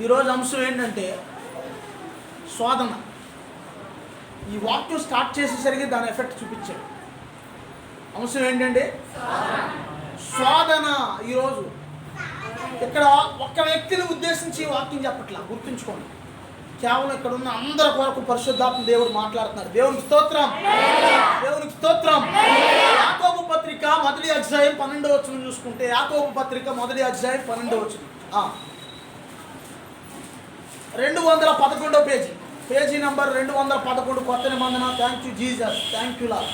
ఈరోజు అంశం ఏంటంటే శోధన. ఈ వాక్యం స్టార్ట్ చేసేసరికి దాని ఎఫెక్ట్ చూపించాడు. అంశం ఏంటంటే శోధన. ఈరోజు ఇక్కడ ఒక్క వ్యక్తిని ఉద్దేశించి వాక్యం చెప్పట్లా, గుర్తుంచుకోండి. కేవలం ఇక్కడ ఉన్న అందరి కొరకు పరిశుద్ధాత్మ దేవుడు మాట్లాడుతున్నారు. దేవునికి స్తోత్రం, దేవునికి స్తోత్రం. యాకోబు పత్రిక 1వ అధ్యాయం 12వ వచనం చూసుకుంటే, యాకోబు పత్రిక 1వ అధ్యాయం 12వ వచనం, 211వ పేజీ నంబర్ 211, కొత్త నిబంధన. Thank you Jesus, thank you lord.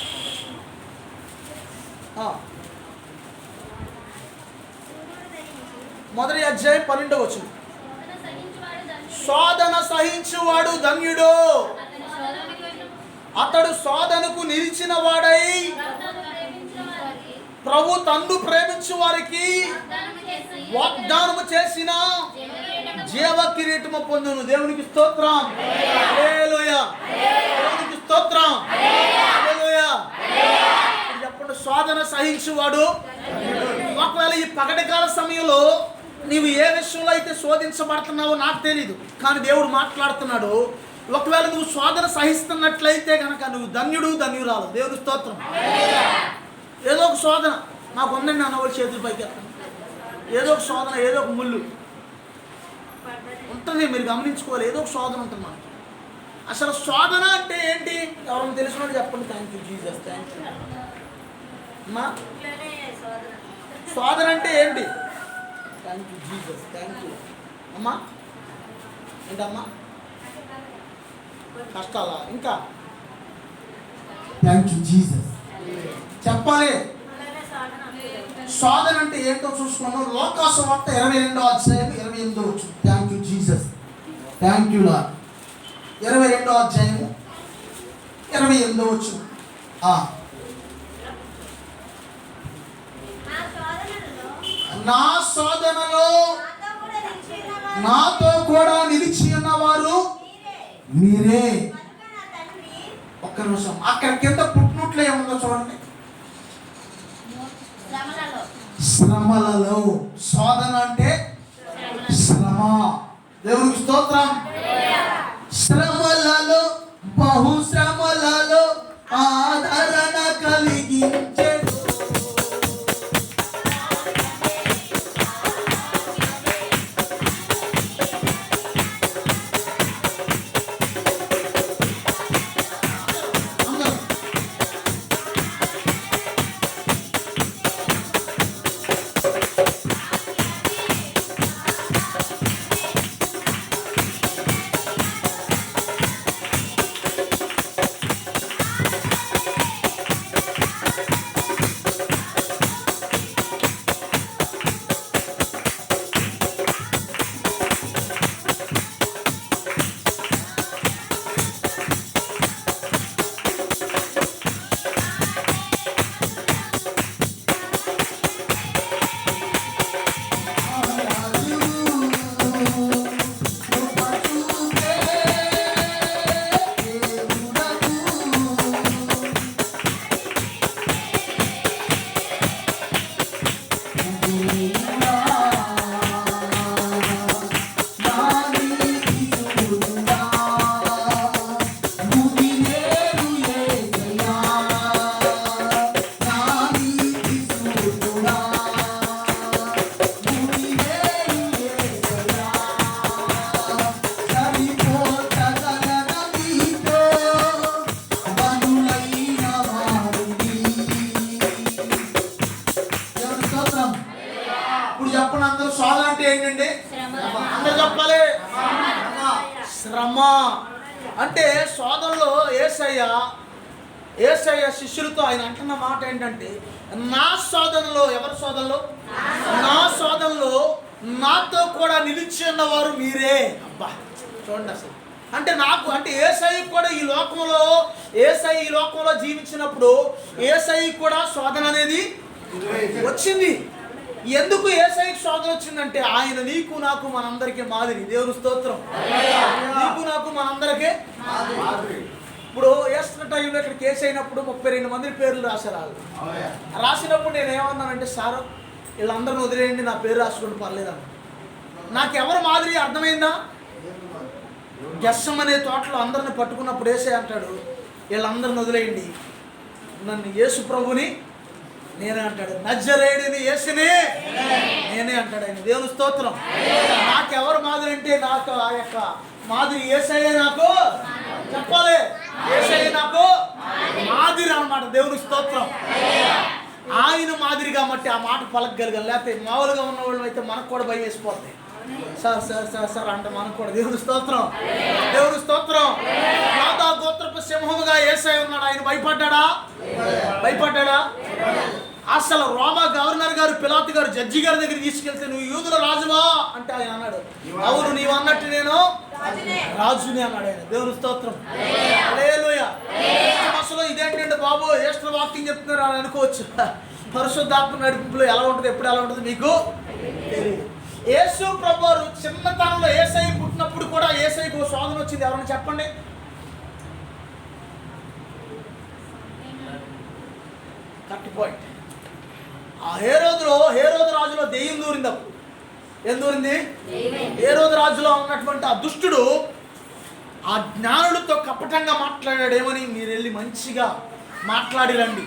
1వ అధ్యాయం 12వ వచనం, శోధన సహించువాడు ధన్యుడు, అతడు శోధనకు నిలిచిన వాడై ప్రభు తన్ను ప్రేమించు వారికి వాగ్దానము చేసిన జీవ కిరీటము పొందును. దేవునికి స్తోత్రం, హల్లెలూయా. దేవునికి స్తోత్రం, హల్లెలూయా. చెప్పండి, శోధన సహించువాడు. ఒకవేళ ఈ పగటికాల సమయంలో నీవు ఏ విషయంలో అయితే శోధించబడుతున్నావో నాకు తెలీదు, కానీ దేవుడు మాట్లాడుతున్నాడు. ఒకవేళ నువ్వు శోధన సహిస్తున్నట్లయితే కనుక నువ్వు ధన్యుడు, ధన్యురాలు. దేవుని స్తోత్రం. ఏదో ఒక శోధన నాకు ఉందండి అన్నవాళ్ళు చేతుల పైకి ఎత్తండి. ఏదో ఒక శోధన, ఏదో ఒక ముళ్ళు ఉంటుంది, మీరు గమనించుకోవాలి. ఏదో ఒక శోధన ఉంటుంది మనకి. అసలు శోధన అంటే ఏంటి? ఎవరైనా తెలిసిన చెప్పండి. Thank you Jesus, thank you అమ్మా. శోధన అంటే ఏంటి? Thank you Jesus, thank you అమ్మా. ఏంటమ్మా? కష్టాలా? ఇంకా థ్యాంక్ యూ జీసస్ చెప్పాలి. శోధన అంటే ఏంటో చూసుకున్నాం. లోకాసువార్త 22వ అధ్యాయం 28వ వచనం. Thank you Jesus, thank you lord. 22వ అధ్యాయము 28వ వచనం. నా శోధనలో నాతో కూడా నిలిచి ఉన్నవారు మీరే. ఒక్క నిమిషం, అక్కడ కింద పుట్టినట్లు ఏముందో చూడండి. శ్రమలలో. శోధన అంటే శ్రమ. దేవునికి స్తోత్రం. శ్రమలలో, బహుశ్రమలలో ఆదరణ కలిగించే శ్రమ. అంటే శోధనలో యేసయ్య శిష్యులతో ఆయన అంటున్న మాట ఏంటంటే, నా శోధనలో, ఎవరి శోధనలో? నా శోధనలో నాతో కూడా నిలిచి ఉన్నవారు మీరే. అబ్బా చూడండి అసలు. అంటే యేసయ్య కూడా ఈ లోకంలో జీవించినప్పుడు యేసయ్య కూడా శోధన అనేది వచ్చింది. ఎందుకు యేసయ్యకి శోధన వచ్చిందంటే, ఆయన నీకు నాకు మనందరికీ మాదిరి. దేవుని స్తోత్రం. నీకు నాకు మనందరికీ మాదిరి. ఇప్పుడు ఎస్టర్ టైంలో ఇక్కడ కేసు అయినప్పుడు 32 మంది పేర్లు రాశారు. రాసినప్పుడు నేను ఏమన్నానంటే, సార్ వీళ్ళందరిని వదిలేయండి, నా పేరు రాసుకోండి పర్లేదన్న. నాకెవరు మాదిరి అర్థమైందా? గెస్సమనే తోటలో అందరిని పట్టుకున్నప్పుడు యేసయ్య అంటాడు, వీళ్ళందరిని వదిలేయండి, నన్ను యేసు ప్రభుని నేనే అంటాడు. నజరేయుడిని యేసుని నేనే అంటాడు ఆయన. దేవుని స్తోత్రం. నాకెవరు మాదిరి అంటే నాకు ఆ యొక్క మాదిరి యేసయ్య నాకు చెప్పాలి. యేసయ్య నాకు మాదిరి అన్నమాట. దేవుని స్తోత్రం. ఆయన మాదిరిగా మట్టి ఆ మాట పలకగలిగాను. లేకపోతే మామూలుగా ఉన్న వాళ్ళు అయితే మనకు కూడా భయం వేసిపోతాయి. సార్ సార్ సార్ సార్ అంటే మనకు కూడా. దేవుని స్తోత్రం. దేవుని స్తోత్రం. యోధా గోత్రపు సింహముగా యేసయ్య ఉన్నాడు. ఆయన భయపడ్డాడా? భయపడ్డాడా? అసలు రోమా గవర్నర్ గారు, పిలాతు గారు జడ్జి గారి దగ్గర తీసుకెళ్తే, నువ్వు యూదుల రాజువా అంటే ఆయన అన్నాడు, అవును నీవు అన్నట్టు నేను రాజుని అన్నాడు ఆయన. దేవుని స్తోత్రం. హల్లెలూయా. అసలు ఇదేంటంటే బాబు ఏస్టర్ వాక్యం చెప్తున్నారు అని అనుకోవచ్చు. పరిశుద్ధాత్మ నడిపింపులో ఎలా ఉంటుంది, ఎప్పుడు ఎలా ఉంటుంది మీకు తెలియదు. యేసు ప్రభువారు చిన్నతనంలో యేసయ్య పుట్టినప్పుడు కూడా యేసయ్యకు శోధన వచ్చింది. ఎవరైనా చెప్పండి. Correct point. ఆ హేరోదు రాజులో దెయ్యం దూరింది. అప్పుడు ఏం దూరింది? హేరోదు రాజులో ఉన్నటువంటి ఆ దుష్టుడు ఆ జ్ఞానులతో కపటంగా మాట్లాడాడు. ఏమని? మీరు వెళ్ళి మంచిగా మాట్లాడిరండి,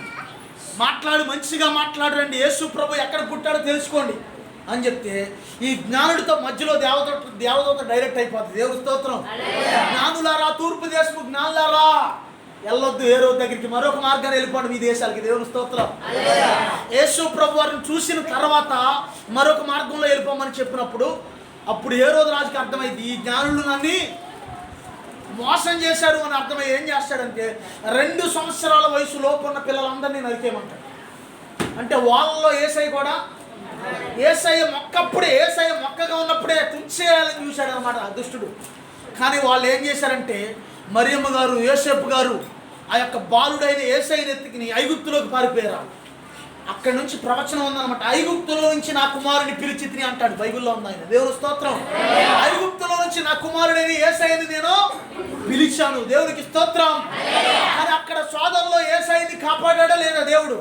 మంచిగా మాట్లాడరండి, యేసు ప్రభు ఎక్కడ పుట్టాడో తెలుసుకోండి అని చెప్తే, ఈ జ్ఞానుడితో మధ్యలో దేవదూత డైరెక్ట్ అయిపోతుంది. దేవుని స్తోత్రం. జ్ఞానులారా, తూర్పు దేశపు జ్ఞానులారా, వెళ్ళొద్దు హేరోదు దగ్గరికి, మరొక మార్గాన్ని వెళ్ళిపోండి మీ దేశాలకి. దేవుని స్తోత్రం. యేసు ప్రభు వారిని చూసిన తర్వాత మరొక మార్గంలో వెళ్ళిపోమని చెప్పినప్పుడు అప్పుడు హేరోదు రాజుకి అర్థమైంది, ఈ జ్ఞానులు నన్ను మోసం చేశారు అని అర్థమై ఏం చేస్తాడంటే 2 సంవత్సరాల వయసు లోపు ఉన్న పిల్లలందరినీ నరికేయమంటాడు. అంటే వాళ్ళలో యేసయ్య కూడా, యేసయ్య మొక్కగా ఉన్నప్పుడే తుంచేయాలని చూశాడు అనమాట ఆ దుష్టుడు. కానీ వాళ్ళు ఏం చేశారంటే, మరియమ్మ గారు, యోసేపు గారు ఆ యొక్క బాలుడైన యేసయ్యని ఎత్తుకుని ఐగుప్తులోకి పారిపోయారు. అక్కడి నుంచి ప్రవచనం ఉందన్నమాట. ఐగుప్తులో నుంచి నా కుమారుని పిలిచితిని అంటాడు, బైబిల్లో ఉంది ఆయన. దేవుని స్తోత్రం. ఐగుప్తులో నుంచి నా కుమారుడైన యేసయ్యని నేను పిలిచాను. దేవునికి స్తోత్రం. కానీ అక్కడ సోదరులో యేసయ్యని కాపాడాడా లేదా దేవుడు?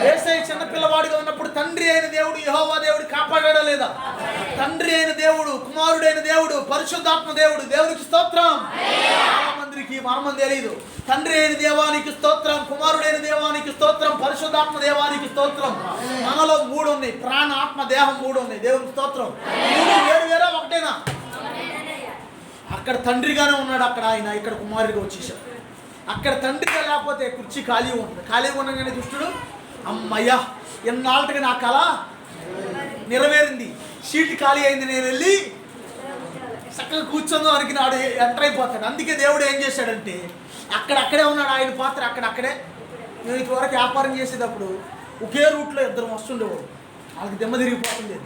యేసయ్య చిన్న పిల్లవాడిగా ఉన్నప్పుడు తండ్రి అయిన దేవుడు యెహోవా దేవుడు కాపాడాడా లేదా? తండ్రి అయిన దేవుడు, కుమారుడైన దేవుడు, పరిశుద్ధాత్మ దేవుడు. దేవునికి స్తోత్రం. చాలా మందికి మర్మం తెలియదు. తండ్రి అయిన దేవానికి స్తోత్రం, కుమారుడైన దేవానికి స్తోత్రం, పరిశుద్ధాత్మ దేవానికి స్తోత్రం. మనలో 3 ఉన్నాయి, ప్రాణ, ఆత్మ, దేహం 3 ఉన్నాయి. దేవునికి స్తోత్రం. 3 వేరు ఒకటేనా? అక్కడ తండ్రిగానే ఉన్నాడు అక్కడ ఆయన, ఇక్కడ కుమారుడిగా వచ్చేసాడు. అక్కడ తండ్రిగా లేకపోతే కుర్చీ ఖాళీగా ఉంటుంది. ఖాళీగా ఉండగానే దుష్టుడు, అమ్మయ్యా ఎన్నాళ్ళకి నా కళ నెరవేరింది, సీటు ఖాళీ అయింది, నేను వెళ్ళి చక్కగా కూర్చొందో అనుకున్నాడు, ఎంటర్ అయిపోతాడు. అందుకే దేవుడు ఏం చేశాడంటే అక్కడే ఉన్నాడు. ఆయన పాత్ర అక్కడే. నేను ఇటువరకు వ్యాపారం చేసేటప్పుడు ఒకే రూట్లో 2 వస్తుండేవాడు. వాళ్ళకి దెమ్మ తిరిగిపోతుంది.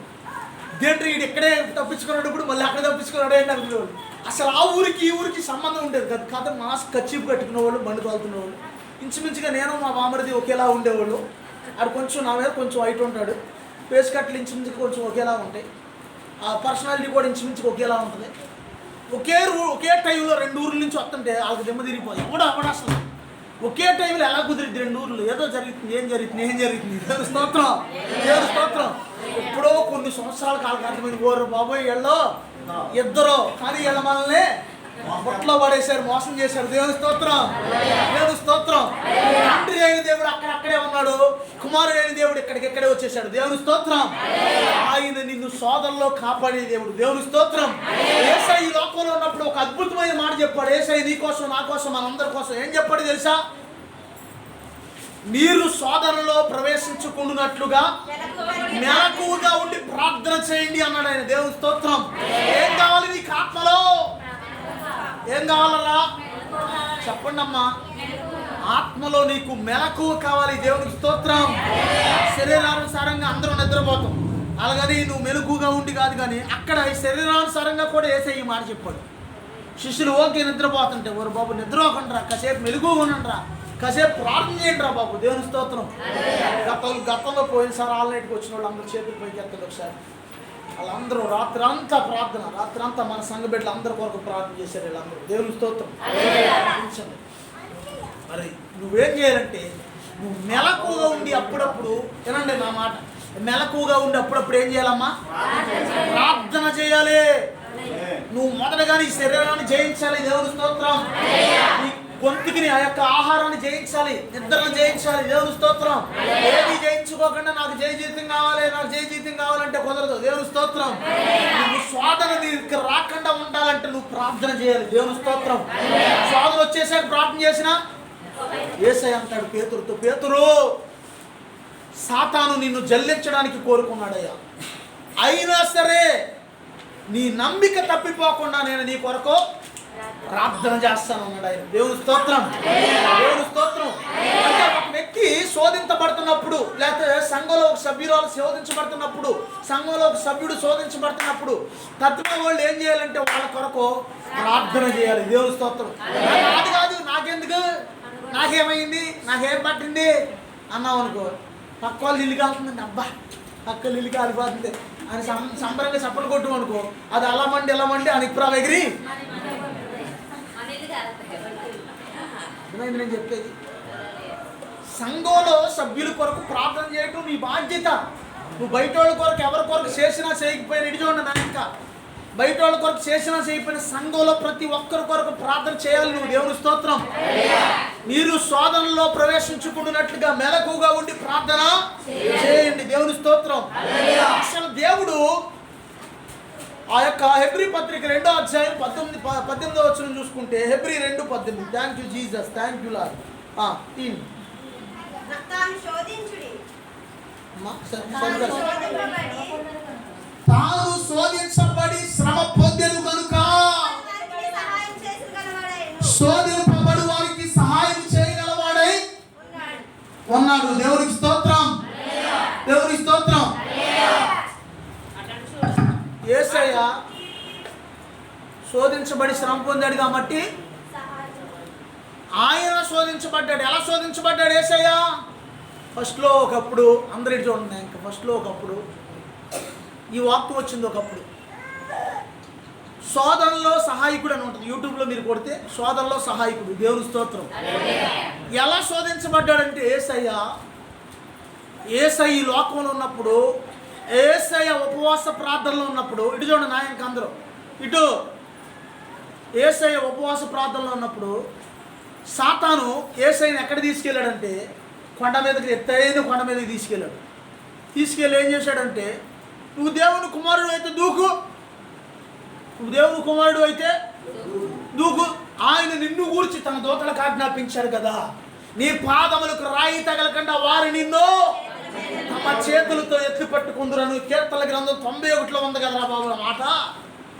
ఇదేంటి వీడు ఇక్కడే తప్పించుకున్నప్పుడు మళ్ళీ అక్కడ తప్పించుకున్నాడు ఏంటి అనుకునేవాడు. అసలు ఆ ఊరికి ఈ ఊరికి సంబంధం ఉండేది కదా. కాదు, మాస్క్ కచ్చిపు కట్టుకునేవాళ్ళు, బండి తోలుతున్నవాళ్ళు. ఇంచుమించుగా నేను మా బామరిది ఒకేలా ఉండేవాళ్ళు. ఆడు కొంచెం నా మీద కొంచెం హైట్ ఉంటాడు. ఫేస్ కట్లు ఇంచుమించుగా కొంచెం ఒకేలా ఉంటాయి. ఆ పర్సనాలిటీ కూడా ఇంచుమించుగా ఒకేలా ఉంటుంది. ఒకే టైంలో 2 ఊర్ల నుంచి వస్తుంటే వాళ్ళకి దెమ్మ తిరిగిపోయి కూడా అసలు ఒకే టైంలో ఎలా కుదిరిద్ది? 2 ఊర్లు ఏదో జరుగుతుంది, ఏం జరుగుతుంది. దేవుని స్తోత్రం. ఎప్పుడో కొన్ని సంవత్సరాల కాలం అర్థమైంది, ఓరు బాబోయ్ వీళ్ళు 2 కానీ వీళ్ళ మనల్ని బొట్లో పడేశారు, మోసం చేశారు. దేవుని స్తోత్రం. తండ్రి అయిన దేవుడు అక్కడే ఉన్నాడు, కుమారుడైన దేవుడు ఇక్కడే వచ్చేసాడు. దేవుని స్తోత్రం. ఆయన నిన్ను సోదరులో కాపాడే దేవుడు. దేవుని స్తోత్రం. యేసయ్య ఈ లోకంలో ఉన్నప్పుడు ఒక అద్భుతమైన మాట చెప్పాడు. యేసయ్య నీ కోసం, నా కోసం, మనందరి కోసం ఏం చెప్పాడు తెలుసా? మీరు సోదరులో ప్రవేశించుకున్నట్లుగా మెలకువగా ఉండి ప్రార్థన చేయండి అన్నాడు ఆయన. దేవుని స్తోత్రం. ఏం కావాలి నీకు ఆత్మలో? ఏం కావాలరా చెప్పండి అమ్మా. ఆత్మలో నీకు మెలకువ కావాలి. దేవునికి స్తోత్రం. శరీరానుసారంగా అందరూ నిద్రపోతాం, అలాగని నువ్వు మెలకువగా ఉండి కాదు. కానీ అక్కడ శరీరానుసారంగా కూడా యేసయ్య మాట చెప్పాడు. శిష్యులు ఓకే నిద్రపోతుంటే, ఓరు బాబు నిద్రపోకండిరా, కాసేపు మెలకువగా ఉండండిరా, కాసేపు ప్రార్థన చేయండి రా బాబు. దేవుని స్తోత్రం. గతంలో పోయినసారి ఆల్నైట్కి వచ్చిన వాళ్ళు అందరూ చేతులు పైకి ఎత్తండి ఒకసారి. వాళ్ళందరూ రాత్రంతా ప్రార్థన, రాత్రంతా మన సంఘ బిడ్డలు అందరి కొరకు ప్రార్థన చేశారు వీళ్ళందరూ. దేవుని స్తోత్రం. మరి నువ్వేం చేయాలంటే, నువ్వు మెలకువగా ఉండి అప్పుడప్పుడు, వినండి నా మాట, మెలకువగా ఉండి అప్పుడప్పుడు ఏం చేయాలమ్మా? ప్రార్థన చేయాలి. నువ్వు మొదటగా నీ శరీరాన్ని జయించాలి. దేవుని స్తోత్రం. నీ గొంతుకి ఆ యొక్క ఆహారాన్ని జయించాలి, నిద్రను జయించాలి. దేవుని స్తోత్రం. ఏది జయించుకోకుండా నాకు జయ జీవితం కావాలి, నాకు జయ జీవితం కావాలంటే కుదరదు. దేవుని స్తోత్రం. నువ్వు శోధన నీకు రాకుండా ఉండాలంటే నువ్వు ప్రార్థన చేయాలి. దేవుని స్తోత్రం. శోధన వచ్చేసాక ప్రార్థన చేసినా యేసయ్య అంటాడు పేతురుతో, పేతురు సాతాను నిన్ను జల్లించడానికి కోరుకున్నాడయ్యా, అయినా సరే నీ నమ్మిక తప్పిపోకుండా నేను నీ కొరకు ప్రార్థన చేస్తాను అన్నాడు ఆయన. దేవుని స్తోత్రం. దేవుని స్తోత్రం. అంటే ఒక వ్యక్తి శోధించబడుతున్నప్పుడు, లేకపోతే సంఘంలో ఒక సభ్యురాలు శోధించబడుతున్నప్పుడు, సంఘంలో ఒక సభ్యుడు శోధించబడుతున్నప్పుడు తత్వ వాళ్ళు ఏం చేయాలంటే వాళ్ళ కొరకు ప్రార్థన చేయాలి. దేవుని స్తోత్రం. అది కాదు, నాకెందుకు, నాకేమైంది, నాకేం పట్టింది అన్నావు అనుకో, పక్క వాళ్ళు ఇల్లు కాలుతుందండి, అబ్బా పక్క ఇల్లు కాలిపోతుంది అని సంబరంగా చప్పలు కొట్టు అనుకో, అది అలా మండి ఎలా మండి అని ఇప్పుడు ఎగిరి. అర్థమైంది నేను చెప్పేది? సంఘంలో సభ్యుల కొరకు ప్రార్థన చేయటం నీ బాధ్యత. నువ్వు బయట వాళ్ళ కొరకు ఎవరి కొరకు చేసినా చేయకపోయినా ఇడి చూడండి నా ఇంకా బయట వాళ్ళ కొరకు చేసినా చేయకపోయినా సంఘంలో ప్రతి ఒక్కరి కొరకు ప్రార్థన చేయాలి నువ్వు. దేవుని స్తోత్రం. మీరు శోధనలో ప్రవేశించుకున్నట్లుగా మెలకుగా ఉండి ప్రార్థన చేయండి. దేవుని స్తోత్రం. అసలు దేవుడు ఆ యొక్క హెబ్రీ పత్రిక 2వ అధ్యాయం 18వ వచనం చూసుకుంటే, Hebrew 2:18. Thank you Jesus, thank you lord. తాను శోధించబడి శ్రమ పొందెను కనుక శోధింపబడు వారికి సహాయం చేయగలవాడై ఉన్నాడు. దేవునికి స్తోత్రం. దేవునికి స్తోత్రం. యేసయ్య శోధించబడి శ్రమ పొందాడు కాబట్టి ఆయన శోధించబడ్డాడు. ఎలా శోధించబడ్డాడు యేసయ్య? ఫస్ట్లో ఒకప్పుడు, అందరి చూడండి, ఇంకా ఫస్ట్లో ఒకప్పుడు ఈ వాక్యం వచ్చింది. ఒకప్పుడు శోధనలో సహాయకుడు అని ఉంటుంది, యూట్యూబ్లో మీరు కొడితే శోధనలో సహాయకుడు. దేవుని స్తోత్రం. ఎలా శోధించబడ్డాడంటే యేసయ్య ఈ లోకంలో ఉన్నప్పుడు, యేసయ్య ఉపవాస ప్రార్థనలో ఉన్నప్పుడు, ఇటు చూడండి నాయనక అందరూ ఇటు, యేసయ్య ఉపవాస ప్రార్థనలో ఉన్నప్పుడు సాతాను యేసయ్యని ఎక్కడ తీసుకెళ్ళాడంటే కొండ మీదకి, ఎత్తైన కొండ మీదకి తీసుకెళ్ళాడు. తీసుకెళ్ళి ఏం చేశాడంటే, నువ్వు దేవుని కుమారుడు అయితే దూకు, నువ్వు దేవుని కుమారుడు అయితే దూకు, ఆయన నిన్ను గూర్చి తన దూతలకు ఆజ్ఞాపించాడు కదా, నీ పాదములకు రాయి తగలకుండా వారు నిన్ను తమ చేతులతో ఎత్తి పట్టుకుందురను. కీర్తనల గ్రంథం 91లో ఉంది కదరా బాబు మాట.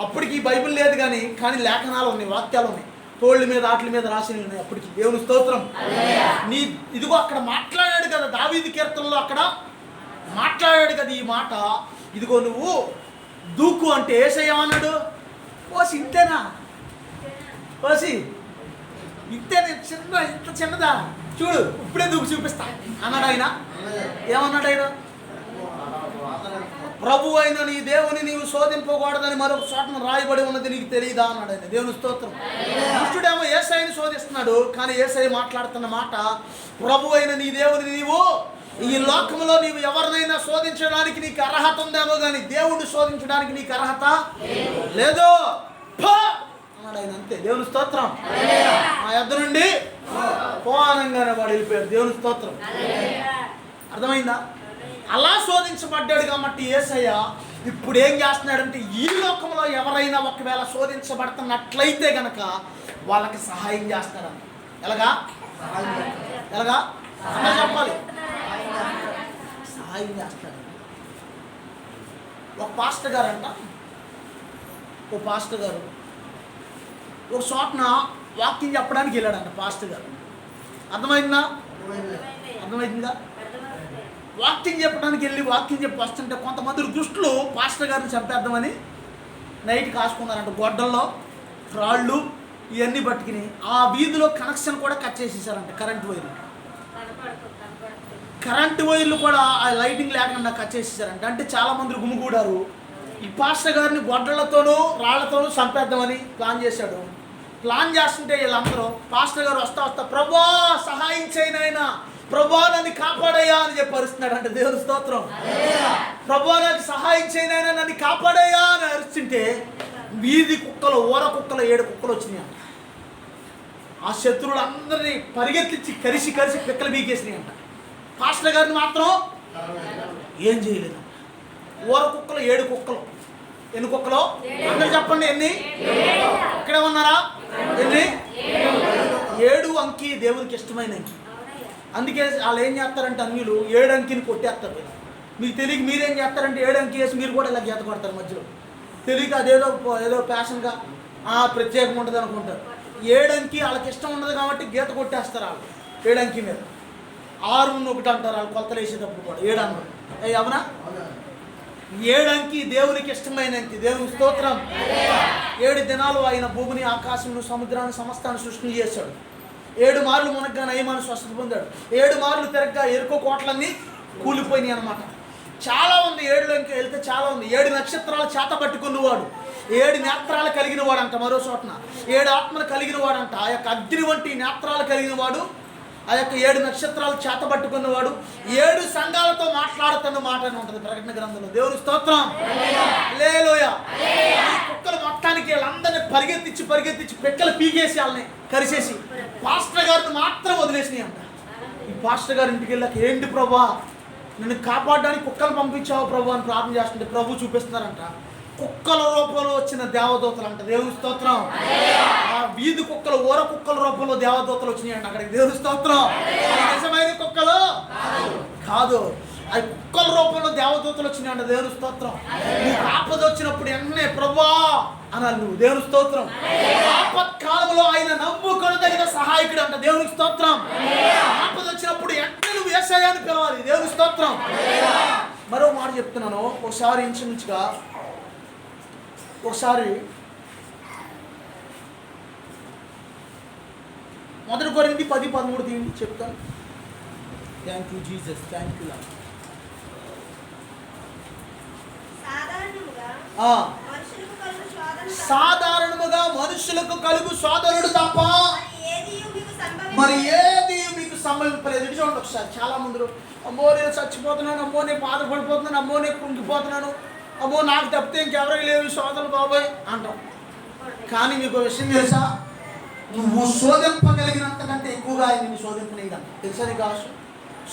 అప్పటికి బైబిల్ లేదు కానీ లేఖనాలు ఉన్నాయి, వాక్యాలు ఉన్నాయి, తోళ్ళ మీద ఆటల మీద రాసినవి ఉన్నాయి అప్పటికి. దేవుని స్తోత్రం. నీ ఇదిగో అక్కడ మాట్లాడాడు కదా, దావీదు కీర్తనలో అక్కడ మాట్లాడాడు కదా ఈ మాట. ఇదిగో నువ్వు దూకు అంటే యేసయ్య అన్నాడు, ఓసి ఇంతేనా, ఓసి ఇంతేనా, చిన్న ఇంత చిన్నదా, చూడు ఇప్పుడే దూకు చూపిస్తా అన్నాడు ఆయన. ఏమన్నాడు ఆయన? ప్రభు అయిన నీ దేవుని నీవు శోధింపకూడదని మరొక చోటన రాయబడి ఉన్నది నీకు తెలియదా అన్నాడు ఆయన. దేవుని స్తోత్రం. దుష్టుడేమో యేసయ్యని శోధిస్తున్నాడు, కానీ యేసయ్య మాట్లాడుతున్న మాట, ప్రభు అయిన నీ దేవుని నీవు ఈ లోకంలో నీవు ఎవరినైనా శోధించడానికి నీకు అర్హత ఉందేమో కానీ దేవుడిని శోధించడానికి నీకు అర్హత లేదు అన్నాడు ఆయన. అంతే. దేవుని స్తోత్రం. ఆ యొద్ద నుండి పోనంగానే వాడు వెళ్ళిపోయాడు. దేవుని స్తోత్రం. అర్థమైందా? అలా శోధించబడ్డాడు కాబట్టి యేసయ్య ఇప్పుడు ఏం చేస్తున్నాడంటే, ఈ లోకంలో ఎవరైనా ఒకవేళ శోధించబడుతున్నట్లయితే గనక వాళ్ళకి సహాయం చేస్తాడు. ఎలాగా అలా చెప్పాలి, సహాయం చేస్తాడు. ఒక పాస్టర్ గారు ఒక చోటన వాక్యం చెప్పడానికి వెళ్ళాడంట పాస్టర్ గారు. అర్థమైందా? వాక్యం చెప్పడానికి వెళ్ళి వాక్యం చెప్పి వస్తుంటే కొంతమంది దుష్టులు పాస్టర్ గారిని చంపేద్దామని నైట్ కాసుకున్నారంట. గొడ్డల్లో రాళ్ళు ఇవన్నీ పట్టుకుని ఆ వీధిలో కనెక్షన్ కూడా కట్ చేసేసారంట. కరెంటు వైర్లు కూడా ఆ లైటింగ్ లేకుండా కట్ చేసేసారంట. అంటే చాలామంది గుమిగూడారు. ఈ పాస్టర్ గారిని గొడ్డలతోనూ రాళ్లతోనూ చంపేద్దామని ప్లాన్ చేశాడు. ప్లాన్ చేస్తుంటే వీళ్ళందరూ పాస్టర్ గారు వస్తా ప్రభా సహాయం చేయనైనా, ప్రభా నన్ను కాపాడయ్యా అని చెప్పి అరుస్తున్నాడు అంటే. దేవుని స్తోత్రం. ప్రభా నాకు సహాయం చేయనైనా, నన్ను కాపాడయ్యా అని అరుస్తుంటే వెళ్తే వీధి కుక్కలు, ఊర కుక్కలు 7 కుక్కలు వచ్చినాయి అంట. ఆ శత్రువులు అందరినీ పరిగెత్తించి కరిసి పిక్కలు బీకేసినాయి అంట. పాస్టర్ గారిని మాత్రం ఏం చేయలేదు. ఊర కుక్కలు 7 కుక్కలు. ఎన్ని కుక్కలు? అందరు చెప్పండి ఎన్ని? ఇక్కడే ఉన్నారా? ఎన్ని? 7 అంకి దేవునికి ఇష్టమైన అంకి. అందుకే వాళ్ళు ఏం చేస్తారంటే అన్యులు 7 అంకిని కొట్టేస్తారు. మీకు తెలియక మీరేం చేస్తారంటే 7 అంకి వేసి మీరు కూడా ఇలా గీత కొడతారు మధ్యలో. తెలియక ఏదో ప్యాషన్గా ప్రత్యేకం ఉంటుంది అనుకుంటారు. 7 అంకి వాళ్ళకి ఇష్టం ఉండదు కాబట్టి గీత కొట్టేస్తారు. వాళ్ళు 7 అంకి మీద 6 అంటారు వాళ్ళు కొలతలు వేసేటప్పుడు కూడా 7 అన్నారు. అవునా? 7 అంకి దేవునికి ఇష్టమైన అంకి. దేవునికి స్తోత్రం. 7 దినాలు ఆయన భూమిని, ఆకాశమును, సముద్రాన్ని, సమస్తాన్ని సృష్టి చేశాడు. 7 మార్లు మునగ్గా నయమాన్ని స్వస్థత పొందాడు. 7 మార్లు తిరగ్గా ఎరుకో కోట్లన్నీ కూలిపోయినాయి అనమాట. చాలా ఉంది 7 అంకి వెళ్తే చాలా ఉంది. 7 నక్షత్రాలు చేత పట్టుకున్నవాడు, 7 నేత్రాలు కలిగిన వాడు అంట. మరో చోటన 7 ఆత్మలు కలిగిన వాడంట. ఆ యొక్క అగ్ని వంటి నేత్రాలు కలిగిన వాడు, ఆ యొక్క 7 నక్షత్రాలు చేత పట్టుకున్నవాడు, 7 సంఘాలతో మాట్లాడుతున్న మాట అని ఉంటుంది ప్రకటన గ్రంథంలో. దేవుని స్తోత్రం. హల్లెలూయా. ఈ కుక్కలు మొత్తానికి వీళ్ళందరినీ పరిగెత్తించి పిక్కలు పీకేసి వాళ్ళని కరిసేసి పాస్టర్ గారిని మాత్రం వదిలేసినాయి అంట. ఈ పాస్టర్ గారి ఇంటికి వెళ్ళాక, ఏంటి ప్రభా నన్ను కాపాడడానికి కుక్కలు పంపించావు ప్రభు అని ప్రార్థన చేస్తుంటే ప్రభు చూపిస్తున్నారంట కుక్కల రూపంలో వచ్చిన దేవదూతలు అంట. దేవుని స్తోత్రం. ఆ వీధి కుక్కలు, ఊర కుక్కల రూపంలో దేవదూతలు వచ్చినాయంట అక్కడికి. దేవుని స్తోత్రం. నిజమైన కుక్కలు కాదు, అవి కుక్కల రూపంలో దేవదూతలు వచ్చినాయంట. దేవుని స్తోత్రం. నీకు ఆపద వచ్చినప్పుడు వెంటనే ప్రభా అనాలి నువ్వు. దేవుని స్తోత్రం. ఆపత్కాలంలో ఆయన నమ్ముకొనదగిన సహాయకుడు అంట. దేవునికి స్తోత్రం. ఆపద వచ్చినప్పుడు వెంటనే నువ్వు యేసయ్యని పిలవాలి. దేవుని స్తోత్రం. మరో మాట చెప్తున్నాను. ఒకసారి ఇంచుమించుగా మొదటి కొరింథీ 10:13 తీయండి చెప్తాను. Thank you Jesus. Thank you lord. సాధారణముగా మనుషులకు కలుగు శోధనలు తప్ప మరి ఏది మీకు సంభవింపలేదు. చూడండి ఒకసారి. చాలా మంది అమ్మో నేను చచ్చిపోతున్నాను, అమ్మో నేను బాధపడిపోతున్నాను, అమ్మో నేను కుంగిపోతున్నాను, అమ్మో నాకు తప్పితే ఇంకెవరికి లేవు శోధనలు బాబాయ్ అంటాం. కానీ మీకు విషయం తెలుసా? నువ్వు శోధింపగలిగినంతకంటే ఎక్కువగా ఆయన నిన్ను శోధింపలేదంట. తెలుసా నీకు?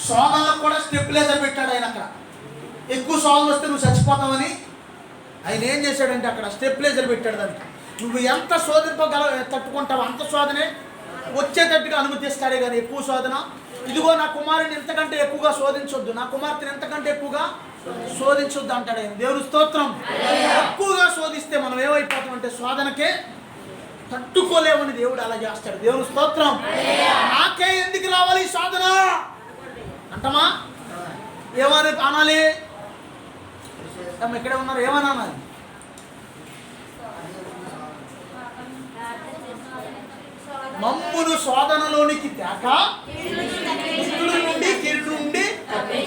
శోధనలకు కూడా స్టెబిలైజర్ పెట్టాడు ఆయన అక్కడ. ఎక్కువ శోధన వస్తే నువ్వు చచ్చిపోతావని ఆయన ఏం చేశాడంటే అక్కడ స్టెబిలైజర్ పెట్టాడు దానికి. నువ్వు ఎంత తట్టుకుంటావు అంత శోధనే వచ్చేటట్టుగా అనుమతిస్తాడే కానీ ఎక్కువ శోధన. ఇదిగో నా కుమారుని ఎంతకంటే ఎక్కువగా శోధించొద్దు, నా కుమార్తెని ఎంతకంటే ఎక్కువగా శోధించొద్దు అంటాడు ఆయన. దేవుని స్తోత్రం. ఎక్కువగా శోధిస్తే మనం ఏమైపోతాం అంటే శోధనకే తట్టుకోలేమని దేవుడు అలా చేస్తాడు. దేవుని స్తోత్రం. నాకే ఎందుకు రావాలి ఈ శోధన అంటమా? ఏమని అనాలి? ఇక్కడే ఉన్నారు, ఏమని అనాలి? మమ్మును శోధనలోనికి తేక దుష్టుడి నుండి, కీడు నుండి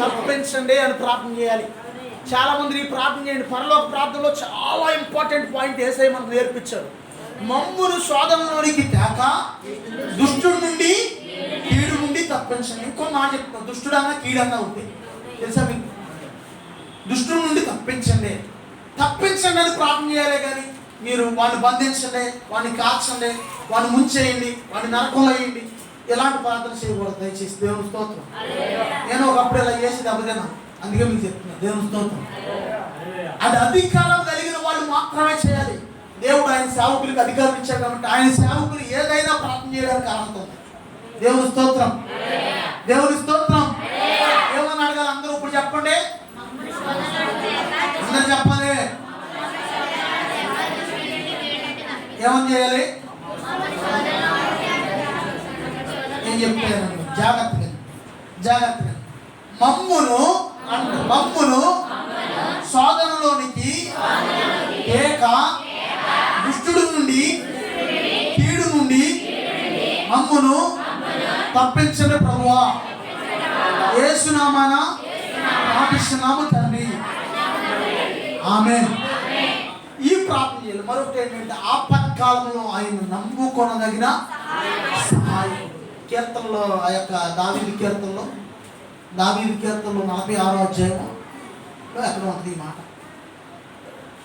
తప్పించండి అని ప్రార్థన చేయాలి. చాలా మంది ఈ ప్రార్థన చేయండి. పరలోక ప్రార్థనలో చాలా ఇంపార్టెంట్ పాయింట్ యేసయ్య మనకు నేర్పించాడు. మమ్మును శోధనలోనికి తేక దుష్టుడి నుండి, కీడు నుండి తప్పించండి. ఇంకో మాట చెప్తాను, దుష్టుడన్నా కీడన్నా ఉంటే తెలుసా మీకు? దుష్టుడి నుండి తప్పించండి అని ప్రార్థన చేయాలి. కానీ మీరు వాడిని బంధించండి, వాడిని కాల్చండి, వాడిని ముంచేయండి, వాడిని నరకంలో వేయండి, ఎలాంటి ప్రార్థన చేయకూడదు దయచేసి. దేవుని స్తోత్రం. నేను ఒకప్పుడు ఇలా చేసి దెబ్బతిన్నా, అందుకే మీకు చెప్తున్నా. దేవుని స్తోత్రం. అది అధికారం కలిగిన వాళ్ళు మాత్రమే చేయాలి. దేవుడు ఆయన సేవకులకు అధికారం ఇచ్చాడు కాబట్టి ఆయన సేవకులు ఏదైనా ప్రార్థన చేయడానికి అర్హత ఉంది. దేవుని స్తోత్రం. దేవుని స్తోత్రం. ఏమని అడగాలి అందరూ ఇప్పుడు చెప్పండి. అందరు చెప్పాలి. ఏమని చేయాలి? ఏం చెప్తాను జాగ్రత్తగా. మమ్మును శోధనలోనికి ఏక దుష్టుడి నుండి, కీడు నుండి మమ్మును తప్పించండి ప్రభువా, యేసు నామాన ప్రార్థిస్తున్నాము తండ్రి, ఆమేన్. ఈ ప్రార్థన చేయాలి. మరొకటి ఏంటంటే ఆపత్కాలంలో ఆయన నమ్ముకొనదగిన సహాయం. కీర్తనలో ఆ యొక్క దావీదు కీర్తనలో 46వ అధ్యాయంలో ఎక్కడ ఉంటుంది ఈ మాట.